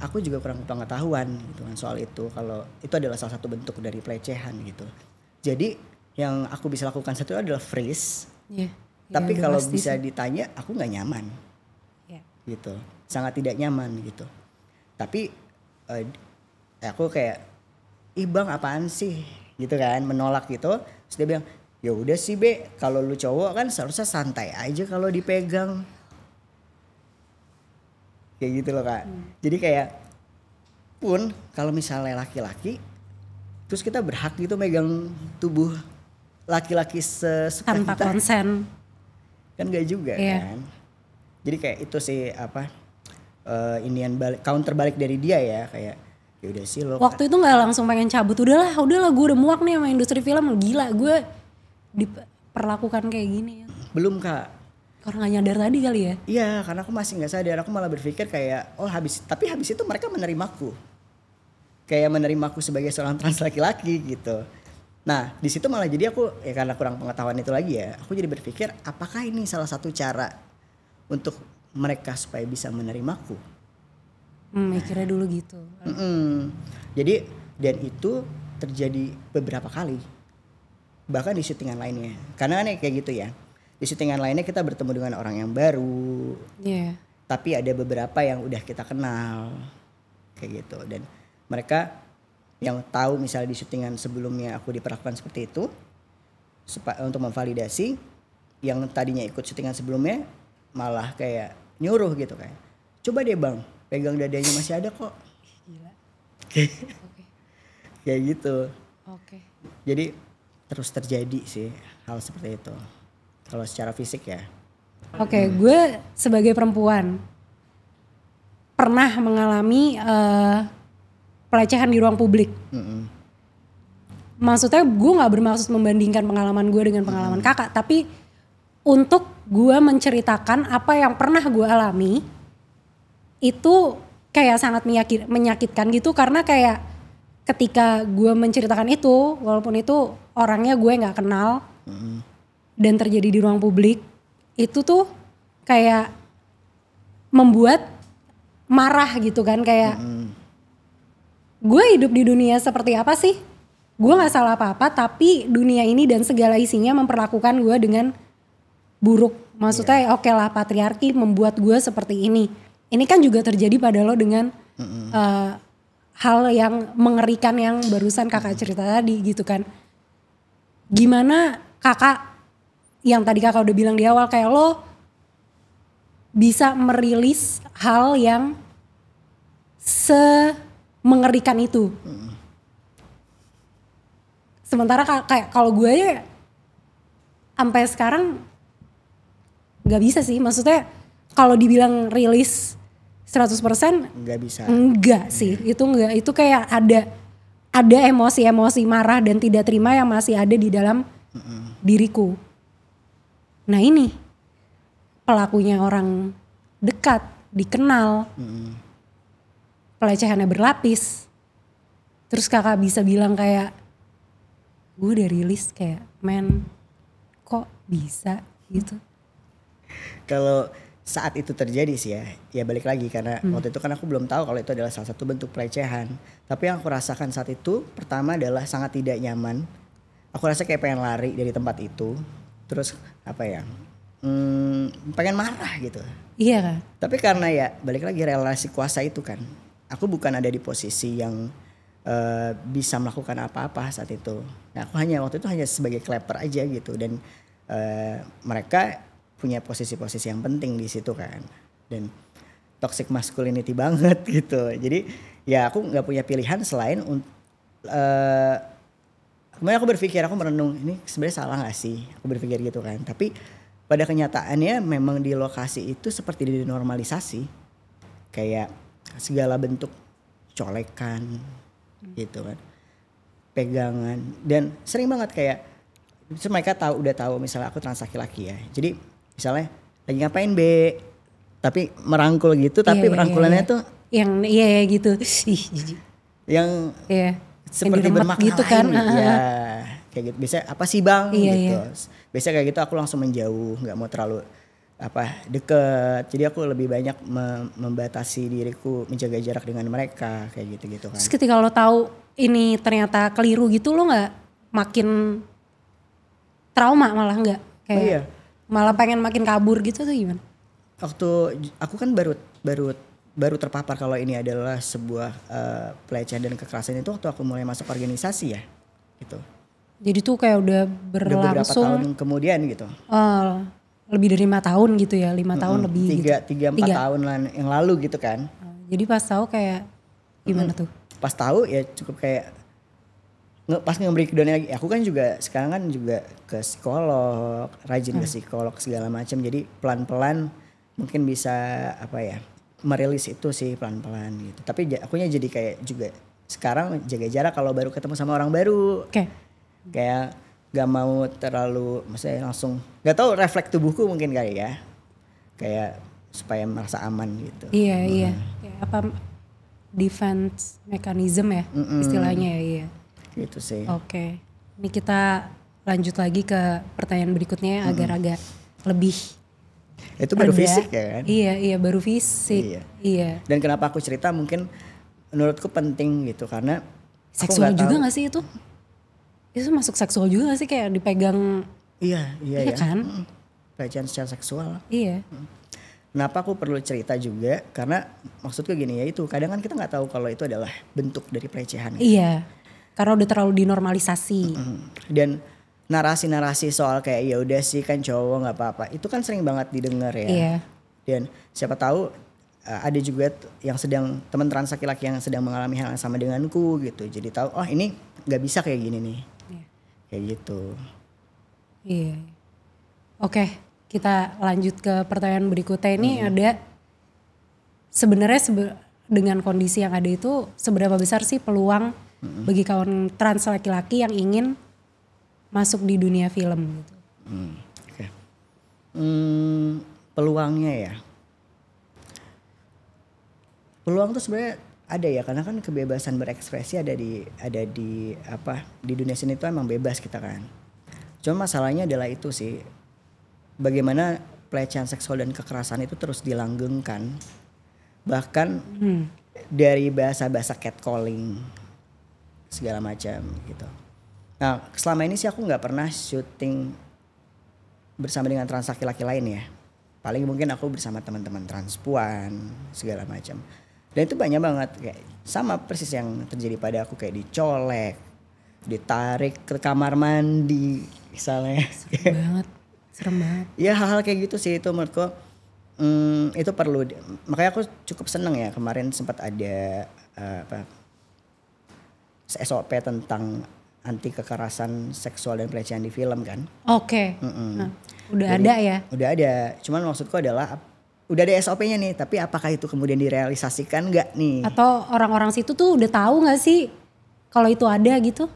aku juga kurang pengetahuan gitu kan soal itu, kalau itu adalah salah satu bentuk dari pelecehan gitu. Jadi yang aku bisa lakukan satu adalah freeze, tapi kalau bisa ditanya aku nggak nyaman, gitu, sangat tidak nyaman gitu. Tapi aku kayak bang apaan sih gitu kan, menolak gitu. Terus dia bilang ya udah sih B, kalau lu cowok kan seharusnya santai aja kalau dipegang kayak gitu loh kak. Jadi kayak pun kalau misalnya laki-laki terus kita berhak gitu megang tubuh laki-laki sesuka tanpa kita, konsen kan gak juga kan. Jadi kayak itu sih counter balik dari dia ya, kayak ya udah sih lo. Waktu itu nggak langsung pengen cabut, udahlah gue udah muak nih sama industri film, gila gue diperlakukan kayak gini. Belum kak. Karena nggak nyadar tadi kali ya? Iya, karena aku masih nggak sadar, aku malah berpikir kayak habis itu mereka menerimaku, kayak menerimaku sebagai seorang trans laki-laki gitu. Nah di situ malah jadi aku ya karena kurang pengetahuan itu lagi ya, aku jadi berpikir apakah ini salah satu cara untuk mereka supaya bisa menerimaku. Mikirnya dulu gitu. Jadi dan itu terjadi beberapa kali, bahkan di syutingan lainnya. Karena kan kayak gitu ya, di syutingan lainnya kita bertemu dengan orang yang baru, tapi ada beberapa yang udah kita kenal kayak gitu. Dan mereka yang tahu misalnya di syutingan sebelumnya aku diperlakukan seperti itu, untuk memvalidasi yang tadinya ikut syutingan sebelumnya malah kayak nyuruh gitu kayak, coba deh bang, pegang dadanya masih ada kok. Gila. Kayak gitu. Oke. Jadi terus terjadi sih hal seperti itu. Kalau secara fisik ya. Oke, gue sebagai perempuan pernah mengalami pelecehan di ruang publik. Maksudnya gue nggak bermaksud membandingkan pengalaman gue dengan pengalaman kakak, tapi untuk gue menceritakan apa yang pernah gue alami itu kayak sangat menyakitkan gitu, karena kayak ketika gue menceritakan itu, walaupun itu orangnya gue nggak kenal dan terjadi di ruang publik, itu tuh kayak membuat marah gitu kan, kayak gue hidup di dunia seperti apa sih? Gue gak salah apa-apa, tapi dunia ini dan segala isinya memperlakukan gue dengan buruk. Maksudnya oke lah, patriarki membuat gue seperti ini. Ini kan juga terjadi pada lo dengan hal yang mengerikan yang barusan kakak cerita tadi gitu kan. Gimana kakak, yang tadi kakak udah bilang di awal, kayak lo bisa merilis hal yang semengerikan itu. Sementara kayak kalau gue aja sampai sekarang nggak bisa sih. Maksudnya kalau dibilang rilis 100% Nggak bisa. enggak sih. Itu enggak. Itu kayak ada emosi-emosi marah dan tidak terima yang masih ada di dalam diriku. Nah ini pelakunya orang dekat, dikenal, pelecehannya berlapis. Terus kakak bisa bilang kayak, gue udah rilis, kayak men kok bisa gitu. Kalau saat itu terjadi sih ya balik lagi karena waktu itu kan aku belum tahu kalau itu adalah salah satu bentuk pelecehan. Tapi yang aku rasakan saat itu pertama adalah sangat tidak nyaman. Aku rasa kayak pengen lari dari tempat itu. Terus apa ya, pengen marah gitu. Iya kan? Tapi karena ya balik lagi relasi kuasa itu kan, aku bukan ada di posisi yang bisa melakukan apa-apa saat itu. Nah aku waktu itu hanya sebagai clapper aja gitu, dan mereka punya posisi-posisi yang penting di situ kan, dan toxic masculinity banget gitu. Jadi ya aku nggak punya pilihan selain kemudian aku berpikir, aku merenung, ini sebenarnya salah nggak sih? Aku berpikir gitu kan. Tapi pada kenyataannya memang di lokasi itu seperti dinormalisasi, kayak segala bentuk colekan gitu kan, pegangan, dan sering banget kayak mereka udah tahu misalnya aku trans laki-laki ya, jadi misalnya lagi ngapain be, tapi merangkul gitu, tapi merangkulannya tuh yang gitu, ih jijik, yang seperti yang bermakna gitu lain kan, gitu. Ya kayak gitu, biasanya apa sih bang gitu, biasanya kayak gitu aku langsung menjauh, nggak mau terlalu deket. Jadi aku lebih banyak membatasi diriku, menjaga jarak dengan mereka kayak gitu kan. Terus ketika lo tahu ini ternyata keliru gitu, lo nggak makin trauma malah nggak kayak malah pengen makin kabur gitu tuh gimana? Waktu aku kan baru terpapar kalau ini adalah sebuah pelecehan dan kekerasan itu waktu aku mulai masuk organisasi ya gitu. Jadi tuh kayak udah beberapa berlangsung tahun kemudian gitu. Lebih dari 5 tahun gitu ya, 5 tahun lebih gitu. 3-4 tahun yang lalu gitu kan. Jadi pas tahu kayak gimana tuh? Pas tahu ya cukup kayak pas nge-breakdown lagi. Aku kan juga sekarang kan juga ke psikolog, rajin ke psikolog segala macam. Jadi pelan-pelan mungkin bisa merilis itu sih pelan-pelan gitu. Tapi akunya jadi kayak juga sekarang jaga jarak kalau baru ketemu sama orang baru. Kayak gak mau terlalu, maksudnya langsung, gak tahu refleks tubuhku mungkin kali ya, kayak supaya merasa aman gitu. Iya. Kayak defense mechanism ya istilahnya ya. Iya. Gitu sih. Oke. Ini kita lanjut lagi ke pertanyaan berikutnya agar agak lebih. Itu baru fisik ya kan? Iya baru fisik. Iya. Dan kenapa aku cerita mungkin menurutku penting gitu karena seksual juga gak sih itu? Itu masuk seksual juga gak sih, kayak dipegang? Iya kan? Pelecehan secara seksual. Iya. Kenapa aku perlu cerita juga? Karena maksudku gini ya, itu kadang kan kita nggak tahu kalau itu adalah bentuk dari pelecehan. Iya. Karena udah terlalu dinormalisasi. Dan narasi-narasi soal kayak ya udah sih kan cowok nggak apa-apa itu kan sering banget didengar ya. Iya. Dan siapa tahu ada juga yang sedang teman trans laki-laki yang sedang mengalami hal yang sama denganku gitu. Jadi tahu oh ini nggak bisa kayak gini nih. Iya. Kayak gitu. Iya. Oke, kita lanjut ke pertanyaan berikutnya. Ini ada sebenarnya dengan kondisi yang ada itu seberapa besar sih peluang bagi kawan trans laki-laki yang ingin masuk di dunia film gitu? Oke. Peluangnya ya. Peluang tuh sebenarnya ada ya karena kan kebebasan berekspresi ada di di dunia seni itu emang bebas kita kan. Cuma masalahnya adalah itu sih bagaimana pelecehan seksual dan kekerasan itu terus dilanggengkan. Bahkan dari bahasa-bahasa catcalling segala macam gitu. Nah selama ini sih aku nggak pernah syuting bersama dengan trans laki-laki lain ya. Paling mungkin aku bersama teman-teman transpuan segala macam. Dan itu banyak banget kayak sama persis yang terjadi pada aku kayak dicolek, ditarik ke kamar mandi misalnya. Serem banget. Ya hal-hal kayak gitu sih itu menurutku itu perlu. Makanya aku cukup seneng ya kemarin sempat ada SOP tentang anti kekerasan seksual dan pelecehan di film kan. Oke. Nah, udah Jadi, ada ya? Udah ada. Cuman maksudku adalah udah ada SOP-nya nih, tapi apakah itu kemudian direalisasikan nggak nih? Atau orang-orang situ tuh udah tahu nggak sih kalau itu ada gitu?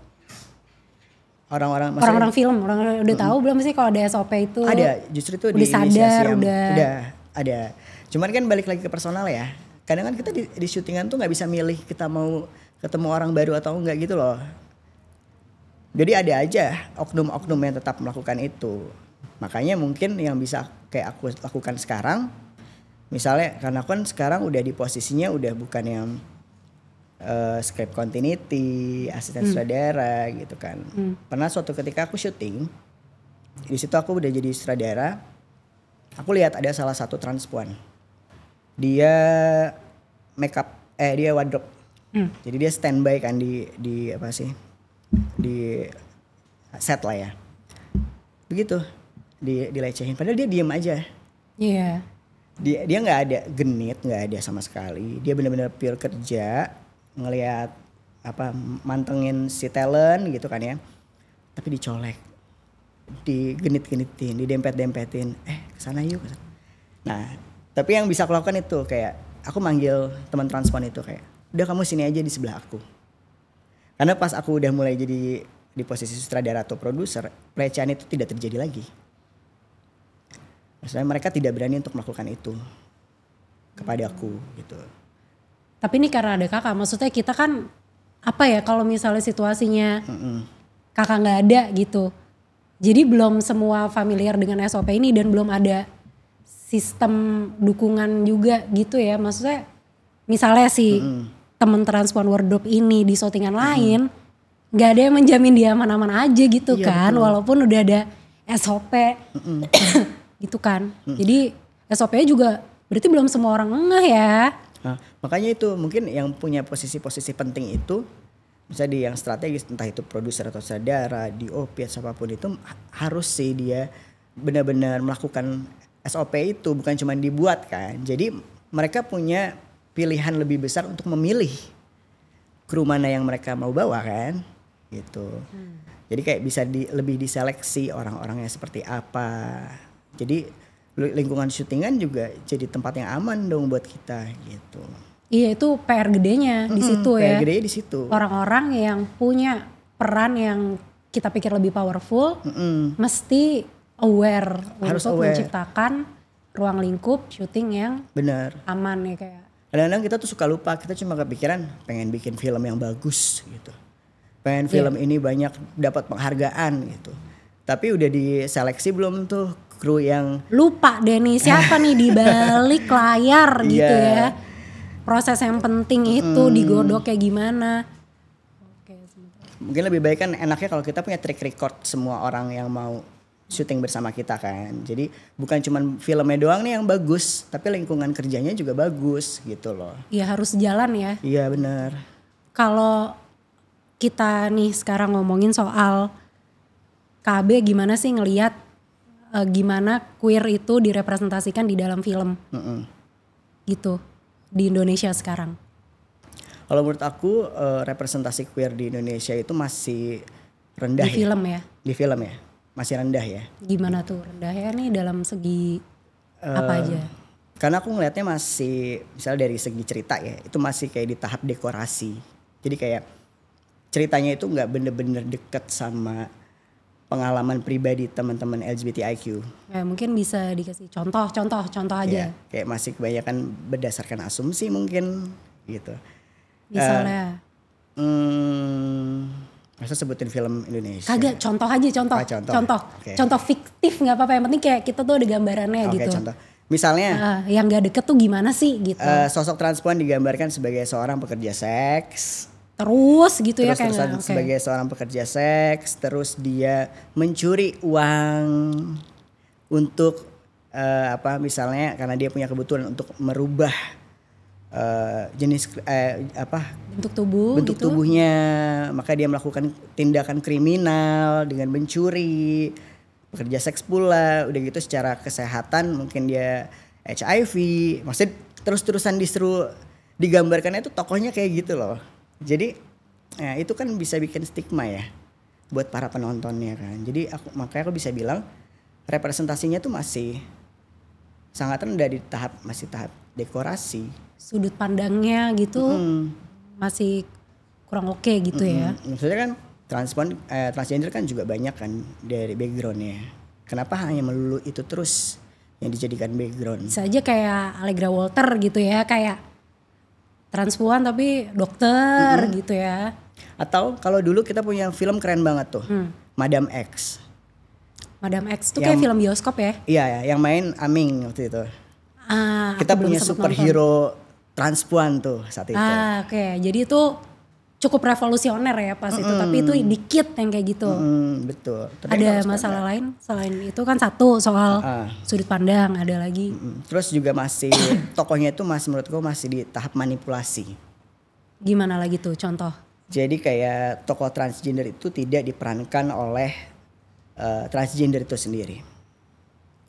Orang-orang film, orang udah tahu belum sih kalau ada SOP itu? Ada, justru itu udah sadar, udah ada. Cuman kan balik lagi ke personal ya. Kadang kan kita di syutingan tuh nggak bisa milih kita mau ketemu orang baru atau enggak gitu loh. Jadi ada aja oknum-oknum yang tetap melakukan itu. Makanya mungkin yang bisa kayak aku lakukan sekarang, misalnya karena aku kan sekarang udah di posisinya udah bukan yang script continuity, asisten sutradara gitu kan. Pernah suatu ketika aku syuting, di situ aku udah jadi sutradara. Aku lihat ada salah satu transpuan, dia makeup, dia wardrobe. Jadi dia standby kan di apa sih, di set lah ya. Begitu dilecehin, padahal dia diem aja. Iya. Dia nggak ada genit, nggak ada sama sekali. Dia benar-benar pure kerja, ngelihat mantengin si talent gitu kan ya. Tapi dicolek, digenit-genitin, didempet-dempetin. Kesana yuk. Nah, tapi yang bisa aku lakukan itu kayak aku manggil teman transpuan itu kayak, udah kamu sini aja di sebelah aku. Karena pas aku udah mulai jadi di posisi sutradara atau produser, pelecehan itu tidak terjadi lagi. Maksudnya mereka tidak berani untuk melakukan itu kepada aku gitu. Tapi ini karena ada kakak, maksudnya kita kan apa ya kalau misalnya situasinya kakak nggak ada gitu. Jadi belum semua familiar dengan SOP ini dan belum ada sistem dukungan juga gitu ya. Maksudnya misalnya si temen transpuan wardrobe ini di syutingan lain nggak ada yang menjamin dia aman-aman aja gitu kan. Betul. Walaupun udah ada SOP gitu kan. Jadi SOP-nya juga berarti belum semua orang ngeh ya. Nah, makanya itu mungkin yang punya posisi-posisi penting itu misalnya di yang strategis entah itu produser atau sutradara, DOP atau apapun itu harus sih dia benar-benar melakukan SOP itu bukan cuma dibuat kan. Jadi mereka punya pilihan lebih besar untuk memilih kru mana yang mereka mau bawa kan gitu. Jadi kayak bisa lebih diseleksi orang-orangnya seperti apa. Jadi lingkungan syutingan juga jadi tempat yang aman dong buat kita gitu. Iya itu PR gedenya di situ ya. PR gedenya di situ. Orang-orang yang punya peran yang kita pikir lebih powerful mesti aware harus untuk aware. menciptakan ruang lingkup syuting yang benar aman ya kayak. Kadang-kadang kita tuh suka lupa, kita cuma kepikiran pengen bikin film yang bagus gitu. Pengen film ini banyak dapat penghargaan gitu. Tapi udah diseleksi belum tuh kru yang lupa deh nih siapa nih di balik layar gitu ya. Proses yang penting itu digodok kayak gimana. Mungkin lebih baik kan enaknya kalau kita punya track record semua orang yang mau syuting bersama kita kan. Jadi bukan cuma filmnya doang nih yang bagus, tapi lingkungan kerjanya juga bagus gitu loh. Iya harus jalan ya. Iya benar. Kalau kita nih sekarang ngomongin soal KB gimana sih ngelihat gimana queer itu direpresentasikan di dalam film gitu di Indonesia sekarang. Kalau menurut aku representasi queer di Indonesia itu masih rendah Di film ya? Di film ya, masih rendah ya. Gimana tuh rendahnya nih dalam segi apa aja? Karena aku ngelihatnya masih, misalnya dari segi cerita ya, itu masih kayak di tahap dekorasi. Jadi kayak ceritanya itu nggak bener-bener deket sama pengalaman pribadi teman-teman LGBTIQ. Ya, mungkin bisa dikasih contoh aja. Ya, kayak masih kebanyakan berdasarkan asumsi mungkin gitu. Misalnya. Masa sebutin film Indonesia? Kagak, contoh aja contoh. Contoh. Okay. Contoh fiktif nggak apa-apa, yang penting kayak kita tuh ada gambarannya gitu. Contoh. Misalnya yang gak deket tuh gimana sih gitu. Sosok transpuan digambarkan sebagai seorang pekerja seks. Terus gitu ya kayaknya. Sebagai seorang pekerja seks, terus dia mencuri uang untuk misalnya karena dia punya kebutuhan untuk merubah jenis bentuk tubuh gitu. Tubuhnya, maka dia melakukan tindakan kriminal dengan mencuri. Pekerja seks pula, udah gitu secara kesehatan mungkin dia HIV, maksudnya terus-terusan disuruh digambarkannya itu tokohnya kayak gitu loh. Jadi ya itu kan bisa bikin stigma ya buat para penontonnya kan. Jadi makanya aku bisa bilang representasinya tuh masih sangat rendah di masih tahap dekorasi. Sudut pandangnya gitu masih kurang oke gitu ya. Maksudnya kan transgender kan juga banyak kan dari backgroundnya. Kenapa hanya melulu itu terus yang dijadikan background? Bisa aja kayak Allegra Walter gitu ya, kayak transpuan tapi dokter gitu ya. Atau kalau dulu kita punya film keren banget tuh, Madam X. Madam X tuh kayak film bioskop ya? Iya, yang main Aming waktu itu. Kita punya superhero transpuan tuh saat itu. Oke. Jadi itu cukup revolusioner ya pas itu, tapi itu dikit yang kayak gitu. Betul. Tapi ada masalah lain selain itu kan satu soal sudut pandang, ada lagi. Terus juga masih tokohnya itu menurutku masih di tahap manipulasi. Gimana lagi tuh contoh? Jadi kayak tokoh transgender itu tidak diperankan oleh transgender itu sendiri.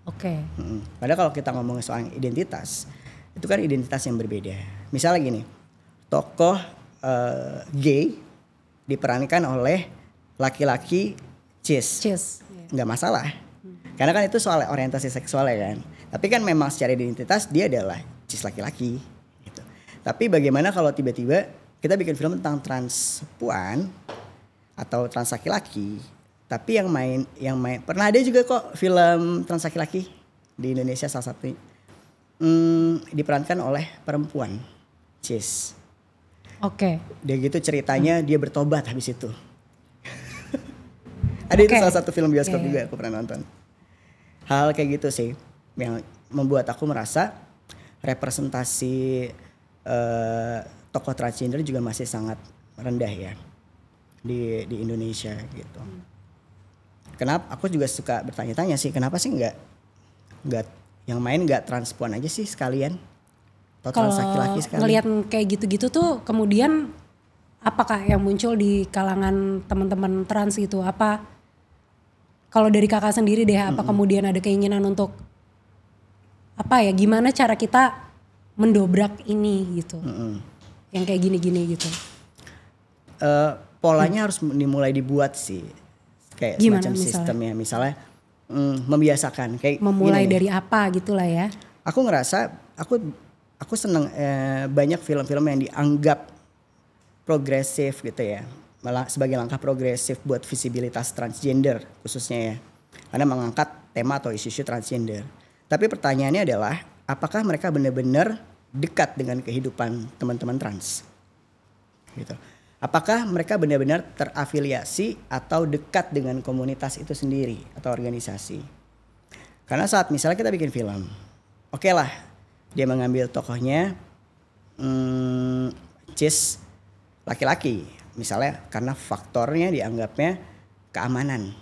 Oke. Padahal kalau kita ngomongin soal identitas, itu kan identitas yang berbeda. Misalnya gini, tokoh gay diperankan oleh laki-laki cis. Nggak masalah. Karena kan itu soal orientasi seksual ya kan. Tapi kan memang secara identitas dia adalah cis laki-laki gitu. Tapi bagaimana kalau tiba-tiba kita bikin film tentang transpuan atau trans laki-laki, tapi yang main pernah ada juga kok film trans laki-laki di Indonesia salah satu diperankan oleh perempuan cis. Oke. Dia gitu ceritanya dia bertobat habis itu. Ada itu salah satu film bioskop juga aku pernah nonton. Hal kayak gitu sih yang membuat aku merasa representasi tokoh transgender juga masih sangat rendah ya di Indonesia gitu. Kenapa? Aku juga suka bertanya-tanya sih kenapa sih nggak yang main nggak transpuan aja sih sekalian? Kalau ngelihat kayak gitu-gitu tuh kemudian apakah yang muncul di kalangan teman-teman trans gitu? Apa kalau dari kakak sendiri deh, apa kemudian ada keinginan untuk apa ya? Gimana cara kita mendobrak ini gitu? Yang kayak gini-gini gitu. Polanya harus dimulai dibuat sih, kayak gimana, semacam sistemnya. Misalnya membiasakan kayak memulai gini, dari apa gitulah ya. Aku ngerasa aku seneng banyak film-film yang dianggap progresif gitu ya, malah sebagai langkah progresif buat visibilitas transgender khususnya ya, karena mengangkat tema atau isu-isu transgender. Tapi pertanyaannya adalah apakah mereka benar-benar dekat dengan kehidupan teman-teman trans gitu. Apakah mereka benar-benar terafiliasi atau dekat dengan komunitas itu sendiri atau organisasi. Karena saat misalnya kita bikin film, oke lah dia mengambil tokohnya cis laki-laki misalnya karena faktornya dianggapnya keamanan.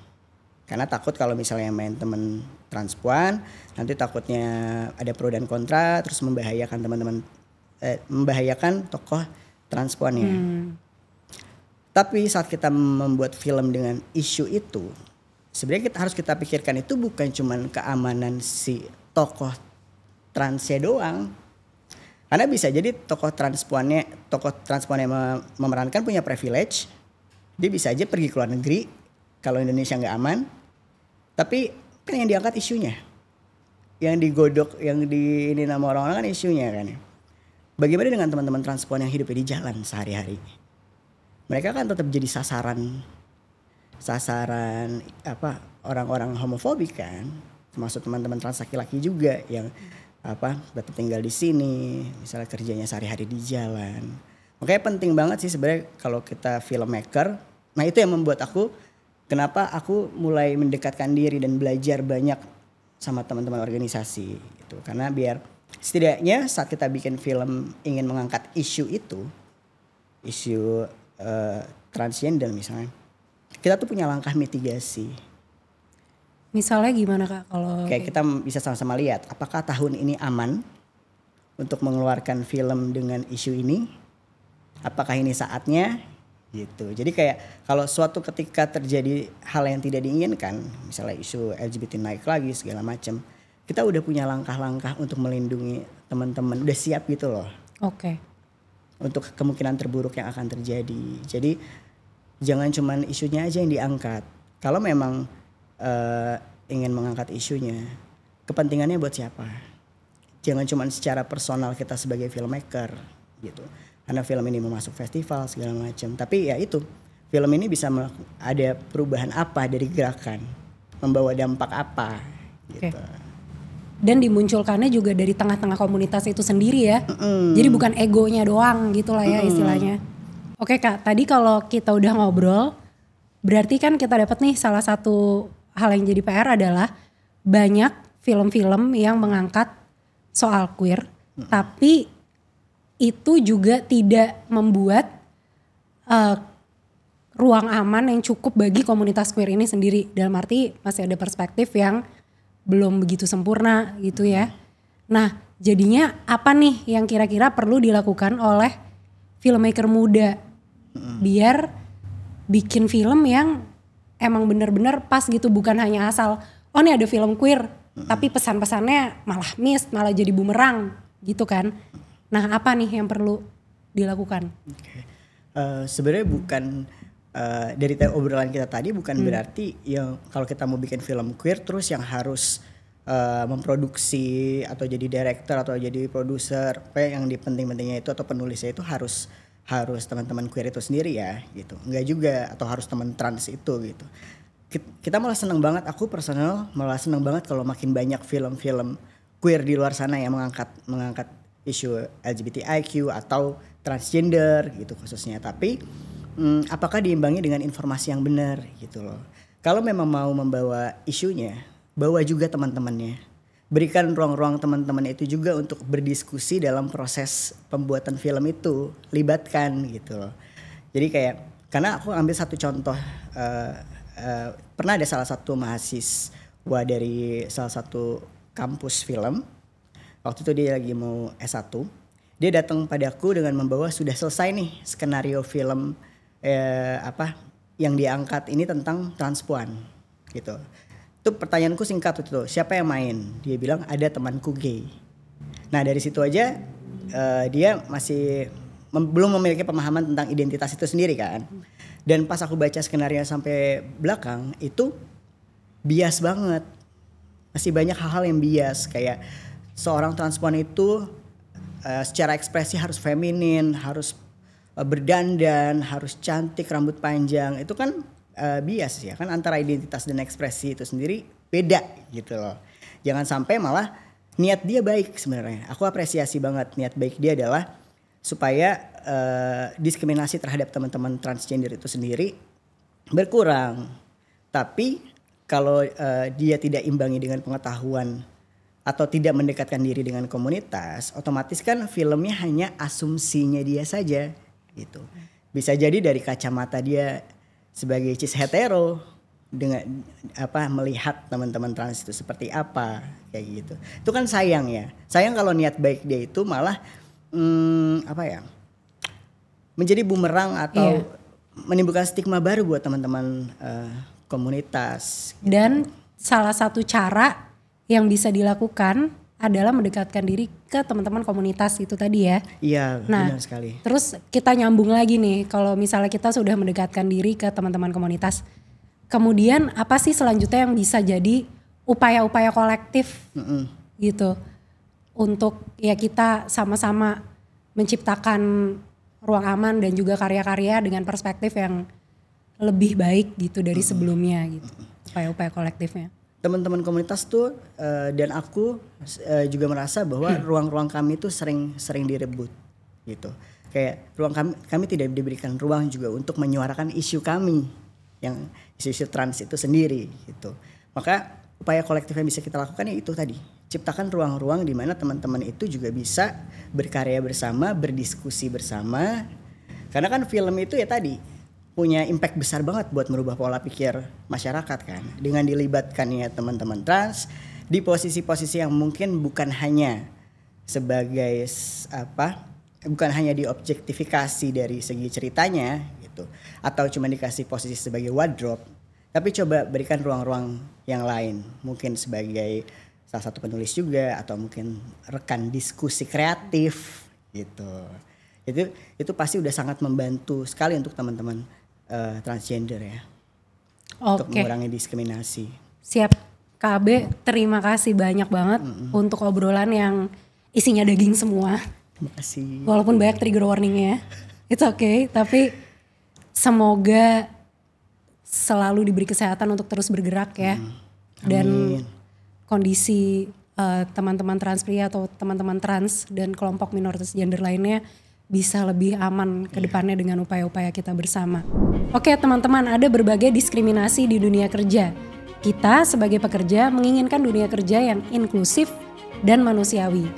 Karena takut kalau misalnya main temen transpuan nanti takutnya ada pro dan kontra terus membahayakan teman-teman membahayakan tokoh transpuannya. Tapi saat kita membuat film dengan isu itu sebenarnya kita pikirkan itu bukan cuman keamanan si tokoh transnya doang. Karena bisa jadi tokoh transpuannya memerankan punya privilege. Dia bisa aja pergi ke luar negeri kalau Indonesia nggak aman. Tapi kan yang diangkat isunya. Yang digodok, yang ini nama orang-orang kan isunya kan. Bagaimana dengan teman-teman transpuan yang hidupnya di jalan sehari-hari? Mereka kan tetap jadi sasaran orang-orang homofobik kan. Termasuk teman-teman trans laki-laki juga yang tetap tinggal di sini, misalnya kerjanya sehari-hari di jalan. Makanya penting banget sih sebenarnya kalau kita filmmaker. Nah itu yang membuat kenapa aku mulai mendekatkan diri dan belajar banyak sama teman-teman organisasi gitu. Karena biar setidaknya saat kita bikin film ingin mengangkat isu transgender misalnya, kita tuh punya langkah mitigasi. Misalnya gimana Kak kalau kayak kita bisa sama-sama lihat apakah tahun ini aman untuk mengeluarkan film dengan isu ini? Apakah ini saatnya? Gitu. Jadi kayak kalau suatu ketika terjadi hal yang tidak diinginkan, misalnya isu LGBT naik lagi segala macam, kita udah punya langkah-langkah untuk melindungi teman-teman, udah siap gitu loh. Oke. Untuk kemungkinan terburuk yang akan terjadi. Jadi jangan cuman isunya aja yang diangkat. Kalau memang ingin mengangkat isunya, kepentingannya buat siapa? Jangan cuma secara personal kita sebagai filmmaker gitu. Karena film ini mau masuk festival segala macam. Tapi ya itu, film ini bisa ada perubahan apa dari gerakan, membawa dampak apa gitu. Dan dimunculkannya juga dari tengah-tengah komunitas itu sendiri ya. Jadi bukan egonya doang gitu lah ya istilahnya. Oke Kak, tadi kalau kita udah ngobrol, berarti kan kita dapat nih salah satu hal yang jadi PR adalah banyak film-film yang mengangkat soal queer, tapi itu juga tidak membuat ruang aman yang cukup bagi komunitas queer ini sendiri. Dalam arti masih ada perspektif yang belum begitu sempurna gitu ya. Nah jadinya apa nih yang kira-kira perlu dilakukan oleh filmmaker muda biar bikin film yang emang bener-bener pas gitu, bukan hanya asal oh nih ada film queer tapi pesan-pesannya malah miss, malah jadi bumerang gitu kan. Nah apa nih yang perlu dilakukan? Sebenarnya bukan dari obrolan kita tadi bukan berarti yang kalau kita mau bikin film queer terus yang harus memproduksi atau jadi director atau jadi produser, kayak yang penting-pentingnya itu atau penulisnya itu harus teman-teman queer itu sendiri ya gitu. Enggak juga, atau harus teman trans itu gitu. Kita malah seneng banget, aku personal malah seneng banget kalau makin banyak film-film queer di luar sana yang mengangkat isu LGBTIQ atau transgender gitu khususnya. Tapi apakah diimbangi dengan informasi yang benar gitu loh. Kalau memang mau membawa isunya, bawa juga teman-temannya. Berikan ruang-ruang teman-teman itu juga untuk berdiskusi dalam proses pembuatan film itu, libatkan gitu loh. Jadi karena aku ambil satu contoh, pernah ada salah satu mahasiswa dari salah satu kampus film, waktu itu dia lagi mau S1, dia datang padaku dengan membawa sudah selesai nih skenario film yang diangkat ini tentang transpuan gitu. Itu pertanyaanku singkat itu, siapa yang main? Dia bilang ada temanku gay. Nah dari situ aja dia masih belum memiliki pemahaman tentang identitas itu sendiri kan. Dan pas aku baca skenario sampai belakang itu bias banget. Masih banyak hal-hal yang bias, kayak seorang transpuan itu secara ekspresi harus feminin, harus berdandan, harus cantik, rambut panjang. Itu kan bias ya kan, antara identitas dan ekspresi itu sendiri beda gitu loh. Jangan sampai malah niat dia baik sebenarnya. Aku apresiasi banget niat baik dia adalah supaya diskriminasi terhadap teman-teman transgender itu sendiri berkurang. Tapi kalau dia tidak imbangi dengan pengetahuan atau tidak mendekatkan diri dengan komunitas, otomatis kan filmnya hanya asumsinya dia saja gitu. Bisa jadi dari kacamata dia sebagai cis hetero dengan melihat teman-teman trans itu seperti apa kayak gitu. Itu kan sayang ya. Sayang kalau niat baik dia itu malah menjadi bumerang atau menimbulkan stigma baru buat teman-teman komunitas. Dan salah satu cara yang bisa dilakukan adalah mendekatkan diri ke teman-teman komunitas itu tadi ya. Iya, Nah, benar sekali. terus kita nyambung lagi nih, kalau misalnya kita sudah mendekatkan diri ke teman-teman komunitas, kemudian apa sih selanjutnya yang bisa jadi upaya-upaya kolektif gitu untuk ya kita sama-sama menciptakan ruang aman dan juga karya-karya dengan perspektif yang lebih baik gitu dari sebelumnya gitu, upaya-upaya kolektifnya. Teman-teman komunitas tuh dan aku juga merasa bahwa ruang-ruang kami tuh sering direbut gitu. Kayak ruang kami tidak diberikan ruang juga untuk menyuarakan isu kami yang isu-isu trans itu sendiri gitu. Maka upaya kolektif yang bisa kita lakukan ya itu tadi, ciptakan ruang-ruang di mana teman-teman itu juga bisa berkarya bersama, berdiskusi bersama. Karena kan film itu ya tadi punya impact besar banget buat merubah pola pikir masyarakat kan. Dengan dilibatkannya teman-teman trans di posisi-posisi yang mungkin bukan hanya sebagai bukan hanya diobjektifikasi dari segi ceritanya gitu, atau cuma dikasih posisi sebagai wardrobe, tapi coba berikan ruang-ruang yang lain, mungkin sebagai salah satu penulis juga atau mungkin rekan diskusi kreatif gitu. Itu pasti udah sangat membantu sekali untuk teman-teman transgender ya. Untuk mengurangi diskriminasi. Siap, KB, terima kasih banyak banget untuk obrolan yang isinya daging semua. Terima kasih. Walaupun banyak trigger warningnya, it's okay. Tapi semoga selalu diberi kesehatan untuk terus bergerak ya. Dan kondisi teman-teman trans pria atau teman-teman trans dan kelompok minoritas gender lainnya bisa lebih aman ke depannya dengan upaya-upaya kita bersama. Oke teman-teman, ada berbagai diskriminasi di dunia kerja. Kita sebagai pekerja menginginkan dunia kerja yang inklusif dan manusiawi.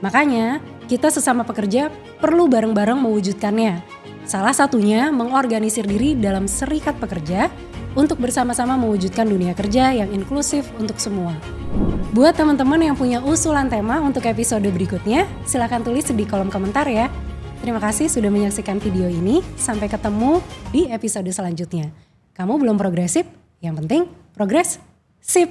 Makanya kita sesama pekerja perlu bareng-bareng mewujudkannya. Salah satunya mengorganisir diri dalam serikat pekerja untuk bersama-sama mewujudkan dunia kerja yang inklusif untuk semua. Buat teman-teman yang punya usulan tema untuk episode berikutnya, silakan tulis di kolom komentar ya. Terima kasih sudah menyaksikan video ini. Sampai ketemu di episode selanjutnya. Kamu belum progresif? Yang penting progres. Sip!